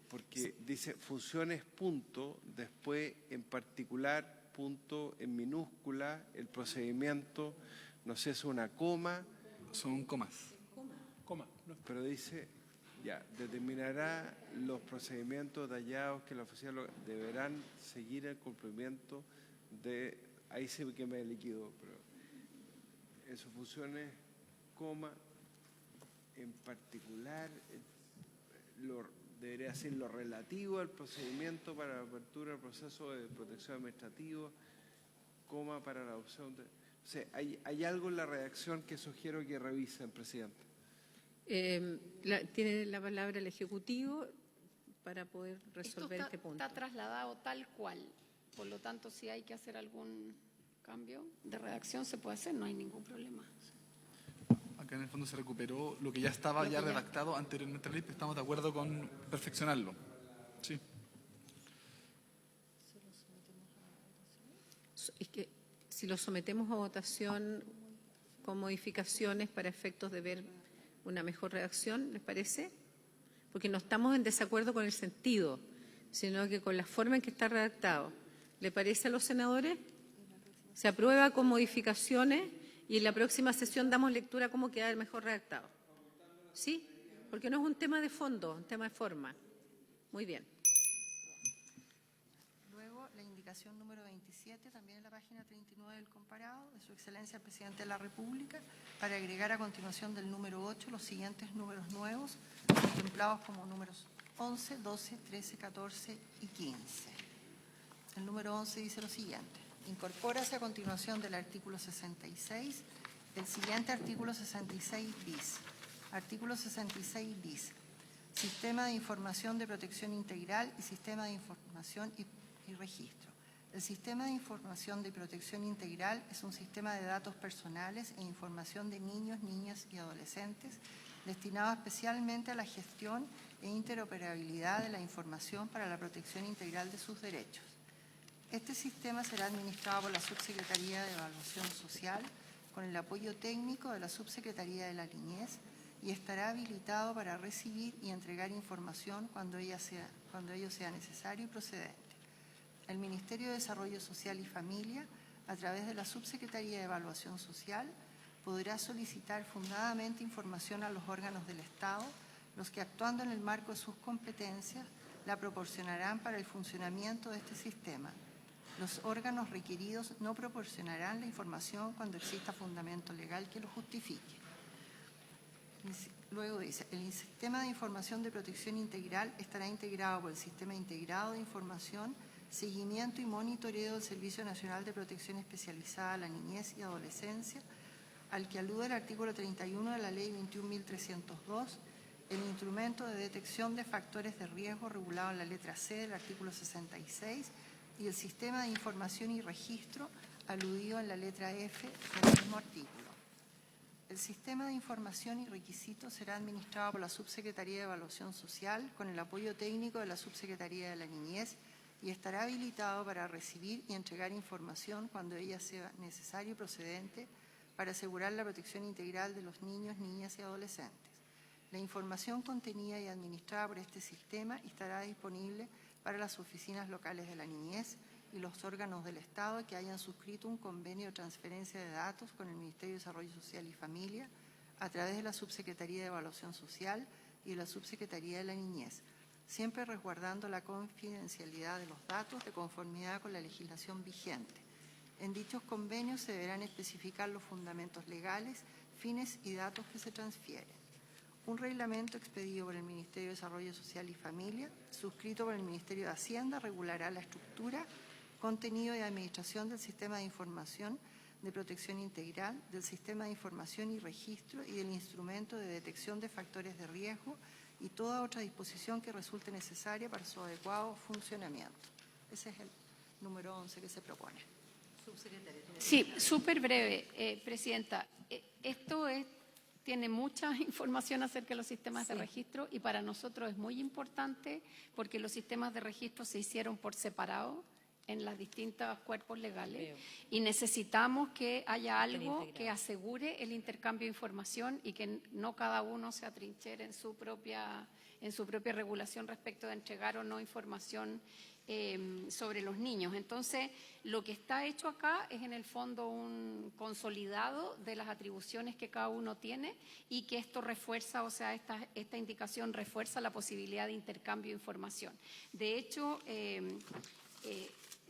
porque dice funciones, punto, después en particular, punto, en minúscula, el procedimiento, no sé, es una coma. Son comas. Coma. No. Pero dice, ya, determinará los procedimientos detallados que la oficina deberán seguir el cumplimiento de... Ahí sí que me liquido, pero en sus funciones, coma, en particular, debería ser lo relativo al procedimiento para la apertura del proceso de protección administrativa, coma, para la adopción de... O sea, ¿hay algo en la redacción que sugiero que revisen, presidente? Tiene la palabra el Ejecutivo para poder resolver Esto este punto. está trasladado tal cual. Por lo tanto, si hay que hacer algún cambio de redacción, se puede hacer, no hay ningún problema. Acá en el fondo se recuperó lo que ya estaba redactado anteriormente a la ley, pero estamos de acuerdo con perfeccionarlo. Sí. Es que si lo sometemos a votación con modificaciones para efectos de ver una mejor redacción, ¿les parece? Porque no estamos en desacuerdo con el sentido, sino que con la forma en que está redactado. ¿Le parece a los senadores? Se aprueba con modificaciones y en la próxima sesión damos lectura a cómo queda el mejor redactado. ¿Sí? Porque no es un tema de fondo, es un tema de forma. Muy bien. Luego, la indicación número 27, también en la página 39 del comparado, de Su Excelencia el Presidente de la República, para agregar a continuación del número 8 los siguientes números nuevos, contemplados como números 11, 12, 13, 14 y 15. El número 11 dice lo siguiente: incorpórase a continuación del artículo 66 el siguiente artículo 66 bis. Artículo 66 bis. Sistema de información de protección integral y sistema de información y registro. El sistema de información de protección integral es un sistema de datos personales e información de niños, niñas y adolescentes destinado especialmente a la gestión e interoperabilidad de la información para la protección integral de sus derechos. Este sistema será administrado por la Subsecretaría de Evaluación Social con el apoyo técnico de la Subsecretaría de la Niñez y estará habilitado para recibir y entregar información cuando ello sea necesario y procedente. El Ministerio de Desarrollo Social y Familia, a través de la Subsecretaría de Evaluación Social, podrá solicitar fundadamente información a los órganos del Estado, los que, actuando en el marco de sus competencias, la proporcionarán para el funcionamiento de este sistema. Los órganos requeridos no proporcionarán la información cuando exista fundamento legal que lo justifique. Luego dice, el sistema de información de protección integral estará integrado por el Sistema Integrado de Información, Seguimiento y Monitoreo del Servicio Nacional de Protección Especializada a la Niñez y Adolescencia, al que alude el artículo 31 de la Ley 21.302, el instrumento de detección de factores de riesgo regulado en la letra C del artículo 66 y el sistema de información y registro aludido en la letra F del mismo artículo. El sistema de información y requisitos será administrado por la Subsecretaría de Evaluación Social con el apoyo técnico de la Subsecretaría de la Niñez y estará habilitado para recibir y entregar información cuando ella sea necesaria y procedente para asegurar la protección integral de los niños, niñas y adolescentes. La información contenida y administrada por este sistema estará disponible para las oficinas locales de la niñez y los órganos del Estado que hayan suscrito un convenio de transferencia de datos con el Ministerio de Desarrollo Social y Familia a través de la Subsecretaría de Evaluación Social y de la Subsecretaría de la Niñez, siempre resguardando la confidencialidad de los datos de conformidad con la legislación vigente. En dichos convenios se deberán especificar los fundamentos legales, fines y datos que se transfieren. Un reglamento expedido por el Ministerio de Desarrollo Social y Familia, suscrito por el Ministerio de Hacienda, regulará la estructura, contenido y administración del Sistema de Información de Protección Integral, del Sistema de Información y Registro y del Instrumento de Detección de Factores de Riesgo y toda otra disposición que resulte necesaria para su adecuado funcionamiento. Ese es el número 11 que se propone. Sí, súper breve, Presidenta. Esto tiene mucha información acerca de los sistemas de registro y para nosotros es muy importante porque los sistemas de registro se hicieron por separado en los distintos cuerpos legales y necesitamos que haya algo que asegure el intercambio de información y que no cada uno se atrinchere en su propia regulación respecto de entregar o no información sobre los niños. Entonces, lo que está hecho acá es en el fondo un consolidado de las atribuciones que cada uno tiene y que esto refuerza, o sea, esta indicación refuerza la posibilidad de intercambio de información. De hecho,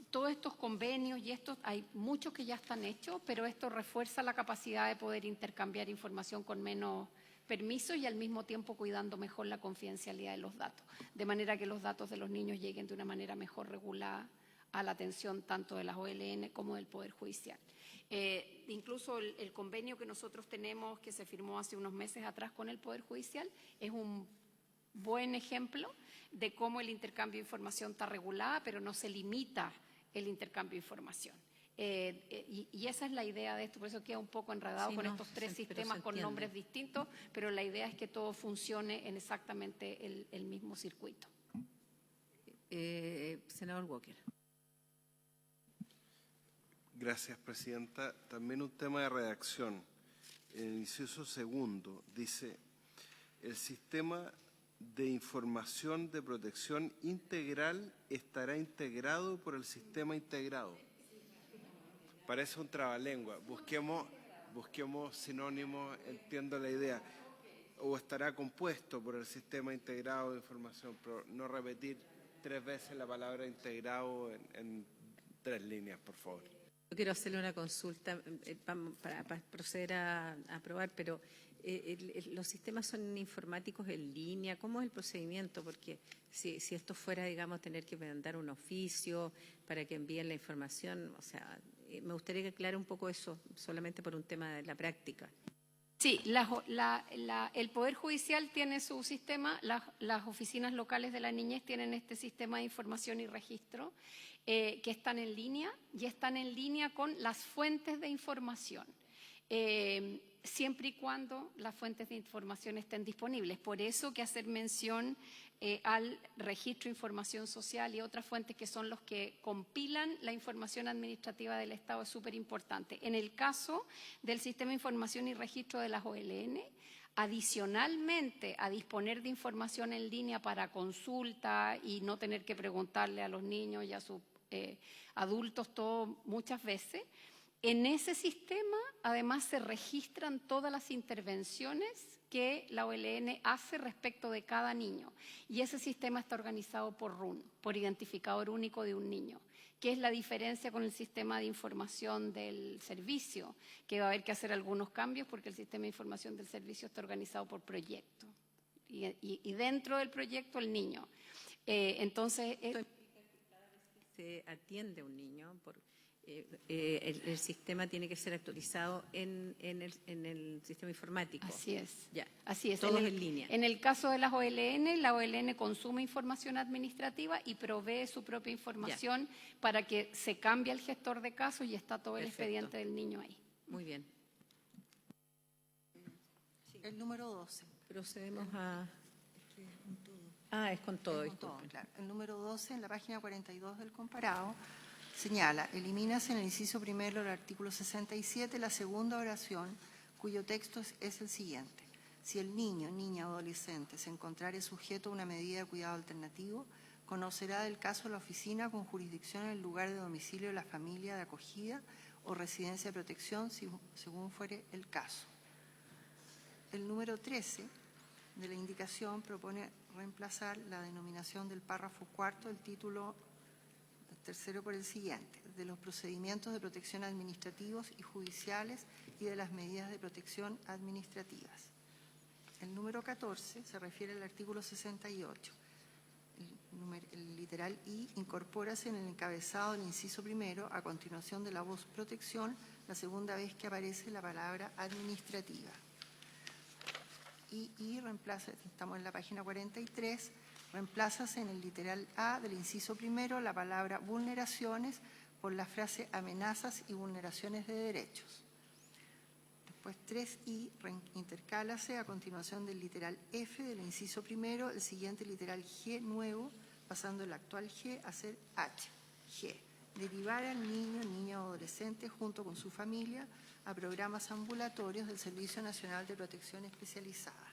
todos estos convenios y estos, hay muchos que ya están hechos, pero esto refuerza la capacidad de poder intercambiar información con menos permisos y al mismo tiempo cuidando mejor la confidencialidad de los datos, de manera que los datos de los niños lleguen de una manera mejor regulada a la atención tanto de las OLN como del Poder Judicial. Incluso el convenio que nosotros tenemos, que se firmó hace unos meses atrás con el Poder Judicial, es un buen ejemplo de cómo el intercambio de información está regulada, pero no se limita el intercambio de información. Y esa es la idea de esto, por eso queda un poco enredado Sí, con no, estos tres pero se sistemas con entiende. nombres distintos, pero la idea es que todo funcione en exactamente el mismo circuito. Senador Walker. Gracias, Presidenta. También un tema de redacción. En el inciso segundo dice: el sistema de información de protección integral estará integrado por el sistema integrado. Parece un trabalengua. Busquemos sinónimos, entiendo la idea. O estará compuesto por el sistema integrado de información, pero no repetir 3 veces la palabra integrado en 3 líneas, por favor. Yo quiero hacerle una consulta para proceder a aprobar, pero los sistemas son informáticos en línea. ¿Cómo es el procedimiento? Porque si esto fuera, digamos, tener que mandar un oficio para que envíen la información, o sea, me gustaría que aclare un poco eso, solamente por un tema de la práctica. Sí, el Poder Judicial tiene su sistema, las oficinas locales de la niñez tienen este sistema de información y registro que están en línea y están en línea con las fuentes de información, siempre y cuando las fuentes de información estén disponibles. Por eso que hacer mención al registro de información social y otras fuentes que son los que compilan la información administrativa del Estado es súper importante. En el caso del Sistema de Información y Registro de las OLN, adicionalmente a disponer de información en línea para consulta y no tener que preguntarle a los niños y a sus adultos todo muchas veces, en ese sistema además se registran todas las intervenciones que la OLN hace respecto de cada niño. Y ese sistema está organizado por RUN, por identificador único de un niño, que es la diferencia con el sistema de información del servicio, que va a haber que hacer algunos cambios porque el sistema de información del servicio está organizado por proyecto. Y dentro del proyecto el niño. Entonces, se atiende a un niño, el sistema tiene que ser actualizado en el sistema informático. Así es. Ya. Así es. Todo en línea. En el caso de las OLN, la OLN consume información administrativa y provee su propia información para que se cambie el gestor de casos y está todo el expediente del niño ahí. Muy bien. El número 12. Procedemos a... es con todo. Es con todo, claro. El número 12, en la página 42 del comparado, señala: elimínase en el inciso primero del artículo 67 la segunda oración, cuyo texto es el siguiente: si el niño, niña o adolescente se encontrare sujeto a una medida de cuidado alternativo, conocerá del caso la oficina con jurisdicción en el lugar de domicilio de la familia de acogida o residencia de protección, según fuere el caso. El número 13 de la indicación propone reemplazar la denominación del párrafo cuarto del título tercero por el siguiente: de los procedimientos de protección administrativos y judiciales y de las medidas de protección administrativas. El número 14 se refiere al artículo 68. El literal I: incorpórase en el encabezado del inciso primero, a continuación de la voz protección, la segunda vez que aparece la palabra administrativa. Y reemplaza, estamos en la página 43, reemplázase en el literal A del inciso primero la palabra vulneraciones por la frase amenazas y vulneraciones de derechos. Después 3I, intercálase a continuación del literal F del inciso primero el siguiente literal G nuevo, pasando el actual G a ser H. G: derivar al niño, niña o adolescente junto con su familia a programas ambulatorios del Servicio Nacional de Protección Especializada.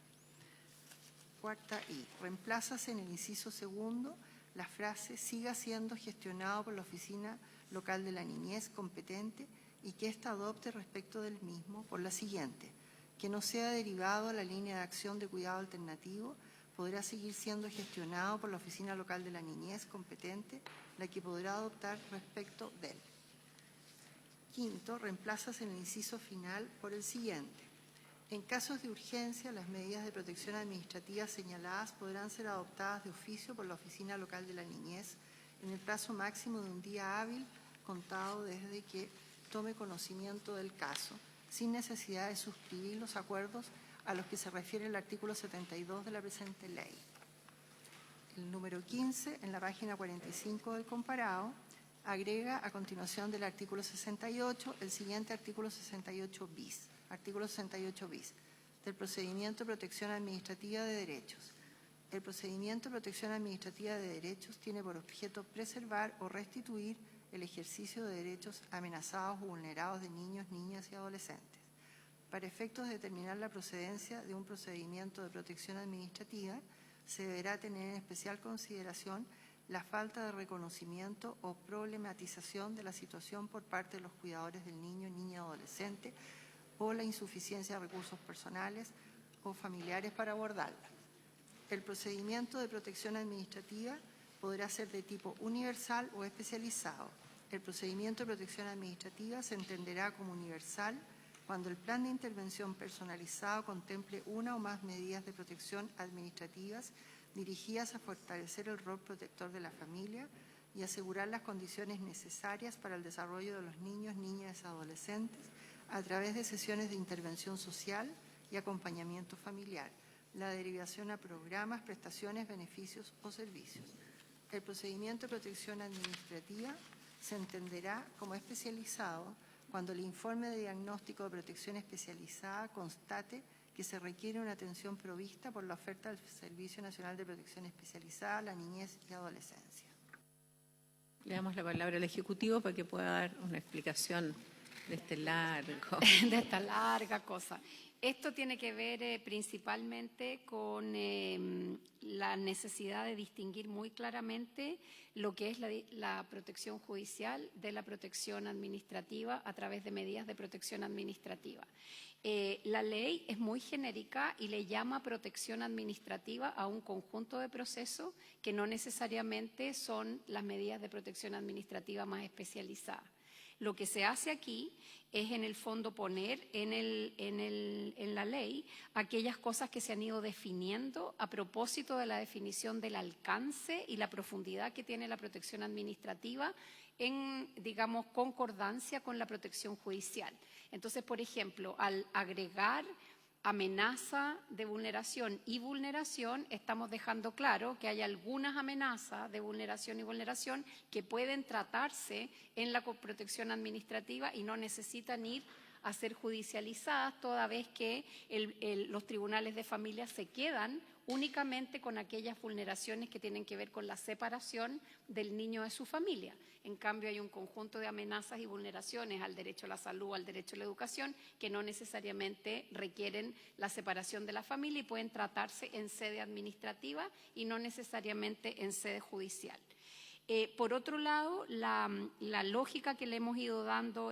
Cuarta I, reemplázase en el inciso segundo la frase siga siendo gestionado por la Oficina Local de la Niñez competente y que ésta adopte respecto del mismo por la siguiente: que no sea derivado a la línea de acción de cuidado alternativo, podrá seguir siendo gestionado por la Oficina Local de la Niñez competente, la que podrá adoptar respecto de él. Quinto, reemplázase en el inciso final por el siguiente: en casos de urgencia, las medidas de protección administrativa señaladas podrán ser adoptadas de oficio por la Oficina Local de la Niñez en el plazo máximo de un día hábil contado desde que tome conocimiento del caso, sin necesidad de suscribir los acuerdos a los que se refiere el artículo 72 de la presente ley. El número 15, en la página 45 del comparado, Agrega a continuación del artículo 68 el siguiente artículo 68 bis. Artículo 68 bis. Del procedimiento de protección administrativa de derechos. El procedimiento de protección administrativa de derechos tiene por objeto preservar o restituir el ejercicio de derechos amenazados o vulnerados de niños, niñas y adolescentes. Para efectos de determinar la procedencia de un procedimiento de protección administrativa, se deberá tener en especial consideración la falta de reconocimiento o problematización de la situación por parte de los cuidadores del niño, niña o adolescente o la insuficiencia de recursos personales o familiares para abordarla. El procedimiento de protección administrativa podrá ser de tipo universal o especializado. El procedimiento de protección administrativa se entenderá como universal cuando el plan de intervención personalizado contemple una o más medidas de protección administrativas dirigidas a fortalecer el rol protector de la familia y asegurar las condiciones necesarias para el desarrollo de los niños, niñas y adolescentes a través de sesiones de intervención social y acompañamiento familiar, la derivación a programas, prestaciones, beneficios o servicios. El procedimiento de protección administrativa se entenderá como especializado cuando el informe de diagnóstico de protección especializada constate que se requiere una atención provista por la oferta del Servicio Nacional de Protección Especializada a la niñez y adolescencia. Le damos la palabra al Ejecutivo para que pueda dar una explicación de esta larga cosa. Esto tiene que ver principalmente con la necesidad de distinguir muy claramente lo que es la protección judicial de la protección administrativa a través de medidas de protección administrativa. La ley es muy genérica y le llama protección administrativa a un conjunto de procesos que no necesariamente son las medidas de protección administrativa más especializadas. Lo que se hace aquí es, en el fondo, poner en la ley aquellas cosas que se han ido definiendo a propósito de la definición del alcance y la profundidad que tiene la protección administrativa en, digamos, concordancia con la protección judicial. Entonces, por ejemplo, al agregar amenaza de vulneración y vulneración, estamos dejando claro que hay algunas amenazas de vulneración y vulneración que pueden tratarse en la protección administrativa y no necesitan ir a ser judicializadas, toda vez que los tribunales de familia se quedan únicamente con aquellas vulneraciones que tienen que ver con la separación del niño de su familia. En cambio, hay un conjunto de amenazas y vulneraciones al derecho a la salud, al derecho a la educación, que no necesariamente requieren la separación de la familia y pueden tratarse en sede administrativa y no necesariamente en sede judicial. Por otro lado, la lógica que le hemos ido dando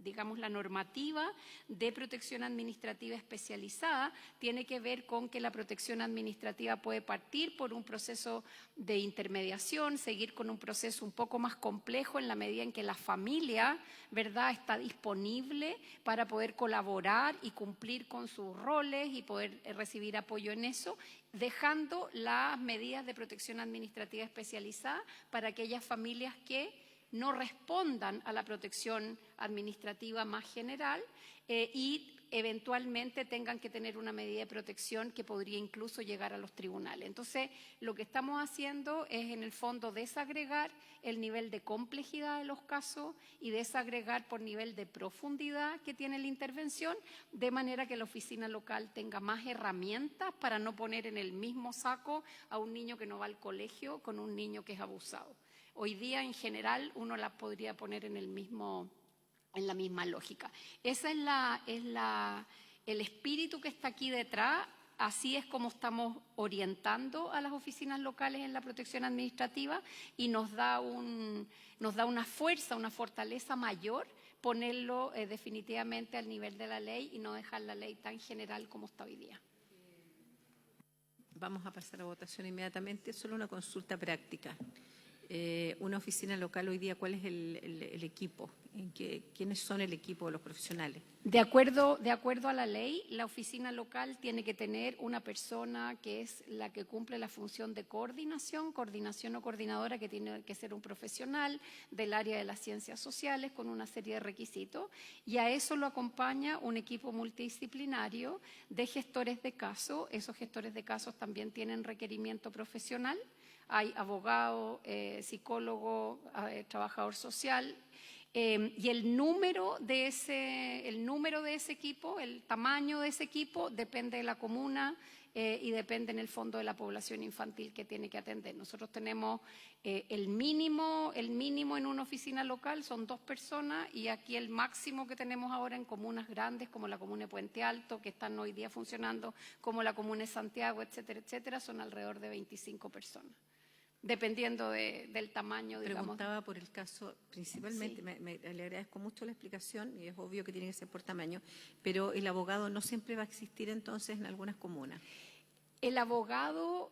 digamos, la normativa de protección administrativa especializada tiene que ver con que la protección administrativa puede partir por un proceso de intermediación, seguir con un proceso un poco más complejo en la medida en que la familia, ¿verdad?, está disponible para poder colaborar y cumplir con sus roles y poder recibir apoyo en eso, dejando las medidas de protección administrativa especializada para aquellas familias que no respondan a la protección administrativa más general y eventualmente tengan que tener una medida de protección que podría incluso llegar a los tribunales. Entonces, lo que estamos haciendo es, en el fondo, desagregar el nivel de complejidad de los casos y desagregar por nivel de profundidad que tiene la intervención, de manera que la oficina local tenga más herramientas para no poner en el mismo saco a un niño que no va al colegio con un niño que es abusado. Hoy día, en general, uno la podría poner en la misma lógica. Ese es el espíritu que está aquí detrás. Así es como estamos orientando a las oficinas locales en la protección administrativa y nos da una fuerza, una fortaleza mayor ponerlo definitivamente al nivel de la ley y no dejar la ley tan general como está hoy día. Vamos a pasar a votación inmediatamente. Solo una consulta práctica. Una oficina local hoy día, ¿cuál es el equipo? ¿Quiénes son el equipo de los profesionales? De acuerdo a la ley, la oficina local tiene que tener una persona que es la que cumple la función de coordinación o coordinadora, que tiene que ser un profesional del área de las ciencias sociales con una serie de requisitos, y a eso lo acompaña un equipo multidisciplinario de gestores de casos. Esos gestores de casos también tienen requerimiento profesional. hay abogado, psicólogo, trabajador social. Y el número de ese equipo, el tamaño de ese equipo, depende de la comuna y depende en el fondo de la población infantil que tiene que atender. Nosotros tenemos el mínimo en una oficina local son 2 personas y aquí el máximo que tenemos ahora en comunas grandes como la comuna de Puente Alto, que están hoy día funcionando, como la comuna de Santiago, etcétera, etcétera, son alrededor de 25 personas. Dependiendo del tamaño, digamos. Preguntaba por el caso, principalmente, Sí. le agradezco mucho la explicación y es obvio que tiene que ser por tamaño, pero el abogado no siempre va a existir entonces en algunas comunas. El abogado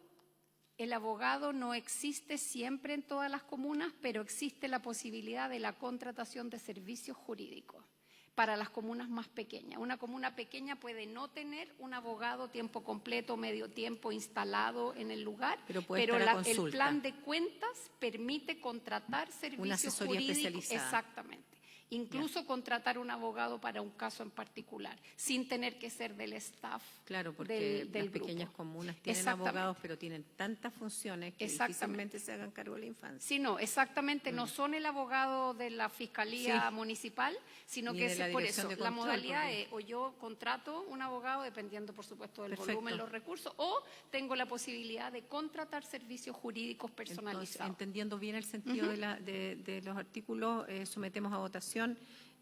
no existe siempre en todas las comunas, pero existe la posibilidad de la contratación de servicios jurídicos para las comunas más pequeñas. Una comuna pequeña puede no tener un abogado tiempo completo, medio tiempo instalado en el lugar, Pero puede estar a el consulta. plan de cuentas permite contratar servicios Una asesoría jurídicos. especializada. Exactamente. Incluso contratar un abogado para un caso en particular, sin tener que ser del staff. Claro, porque del las pequeñas grupo. comunas tienen Exactamente. abogados, pero tienen tantas funciones que difícilmente se hagan cargo de la infancia. Sí, no, exactamente, no son el abogado de la Fiscalía Sí. Municipal, sino Ni que de es la por Dirección eso. de La Control, modalidad porque- es o yo contrato un abogado, dependiendo por supuesto del Perfecto. volumen, los recursos, o tengo la posibilidad de contratar servicios jurídicos Entonces, personalizados. entendiendo bien el sentido de los artículos, sometemos a votación.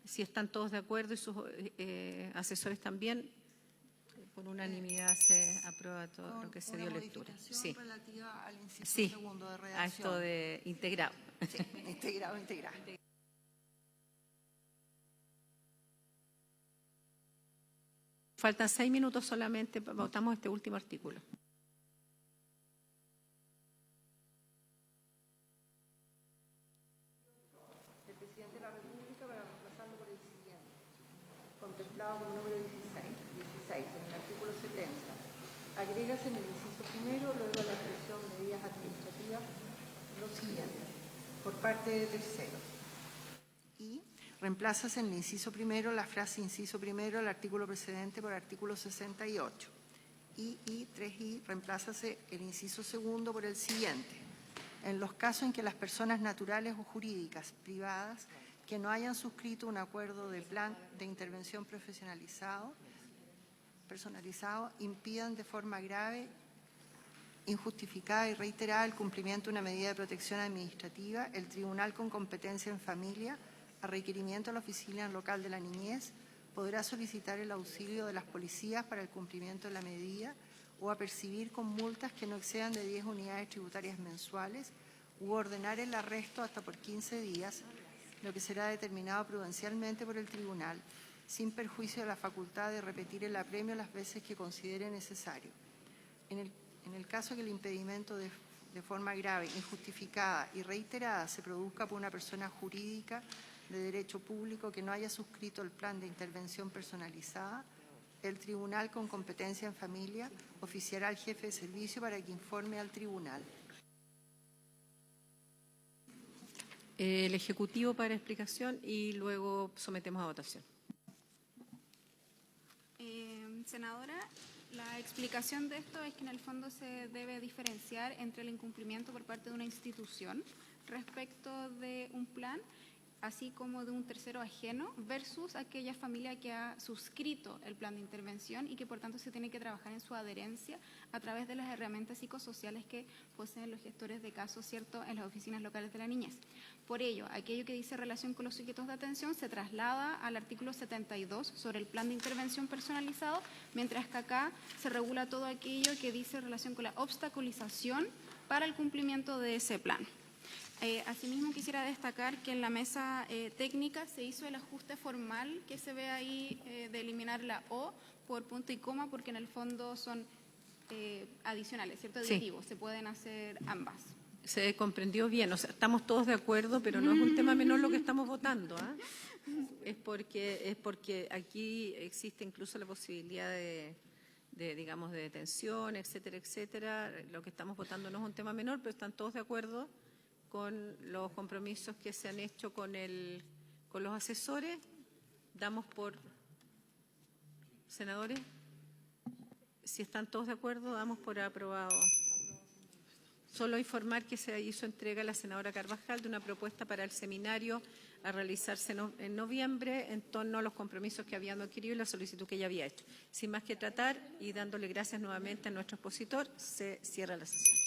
Si están todos de acuerdo y sus asesores también, por unanimidad se aprueba todo lo que se dio lectura. Sí, Relativa al inciso sí, segundo de a redacción. esto de integrado. Sí, integrado. Faltan 6 minutos solamente, votamos este último artículo. El presidente de la República para reemplazarlo por el siguiente, contemplado con el número 16 en el artículo 70. Agrégase en el inciso primero, luego de la expresión medidas administrativas, lo siguiente, por parte de terceros. Y reemplazase en el inciso primero la frase inciso primero del artículo precedente por artículo 68. Y 3i, reemplázase el inciso segundo por el siguiente. En los casos en que las personas naturales o jurídicas privadas que no hayan suscrito un acuerdo de plan de intervención personalizado impidan de forma grave, injustificada y reiterada el cumplimiento de una medida de protección administrativa, el tribunal con competencia en familia, a requerimiento de la Oficina Local de la Niñez, podrá solicitar el auxilio de las policías para el cumplimiento de la medida o apercibir con multas que no excedan de 10 unidades tributarias mensuales u ordenar el arresto hasta por 15 días, lo que será determinado prudencialmente por el tribunal, sin perjuicio de la facultad de repetir el apremio las veces que considere necesario. En el caso que el impedimento de forma grave, injustificada y reiterada se produzca por una persona jurídica de derecho público que no haya suscrito el plan de intervención personalizada, el tribunal con competencia en familia oficiará al jefe de servicio para que informe al tribunal. El Ejecutivo para explicación y luego sometemos a votación. Senadora, la explicación de esto es que en el fondo se debe diferenciar entre el incumplimiento por parte de una institución respecto de un plan, así como de un tercero ajeno, versus aquella familia que ha suscrito el plan de intervención y que por tanto se tiene que trabajar en su adherencia a través de las herramientas psicosociales que poseen los gestores de casos, ¿cierto?, en las oficinas locales de la niñez. Por ello, aquello que dice relación con los sujetos de atención se traslada al artículo 72 sobre el plan de intervención personalizado, mientras que acá se regula todo aquello que dice relación con la obstaculización para el cumplimiento de ese plan. Asimismo, quisiera destacar que en la mesa técnica se hizo el ajuste formal que se ve ahí de eliminar la O por punto y coma, porque en el fondo son adicionales, ¿cierto? Sí. Aditivos, se pueden hacer ambas. Se comprendió bien, o sea, estamos todos de acuerdo, pero no es un tema menor lo que estamos votando. Es porque aquí existe incluso la posibilidad de digamos, de detención, etcétera, etcétera. Lo que estamos votando no es un tema menor, pero están todos de acuerdo con los compromisos que se han hecho con los asesores. Damos por, senadores, si están todos de acuerdo, damos por aprobado. Solo informar que se hizo entrega a la senadora Carvajal de una propuesta para el seminario a realizarse en noviembre en torno a los compromisos que habían adquirido y la solicitud que ella había hecho. Sin más que tratar y dándole gracias nuevamente a nuestro expositor, se cierra la sesión.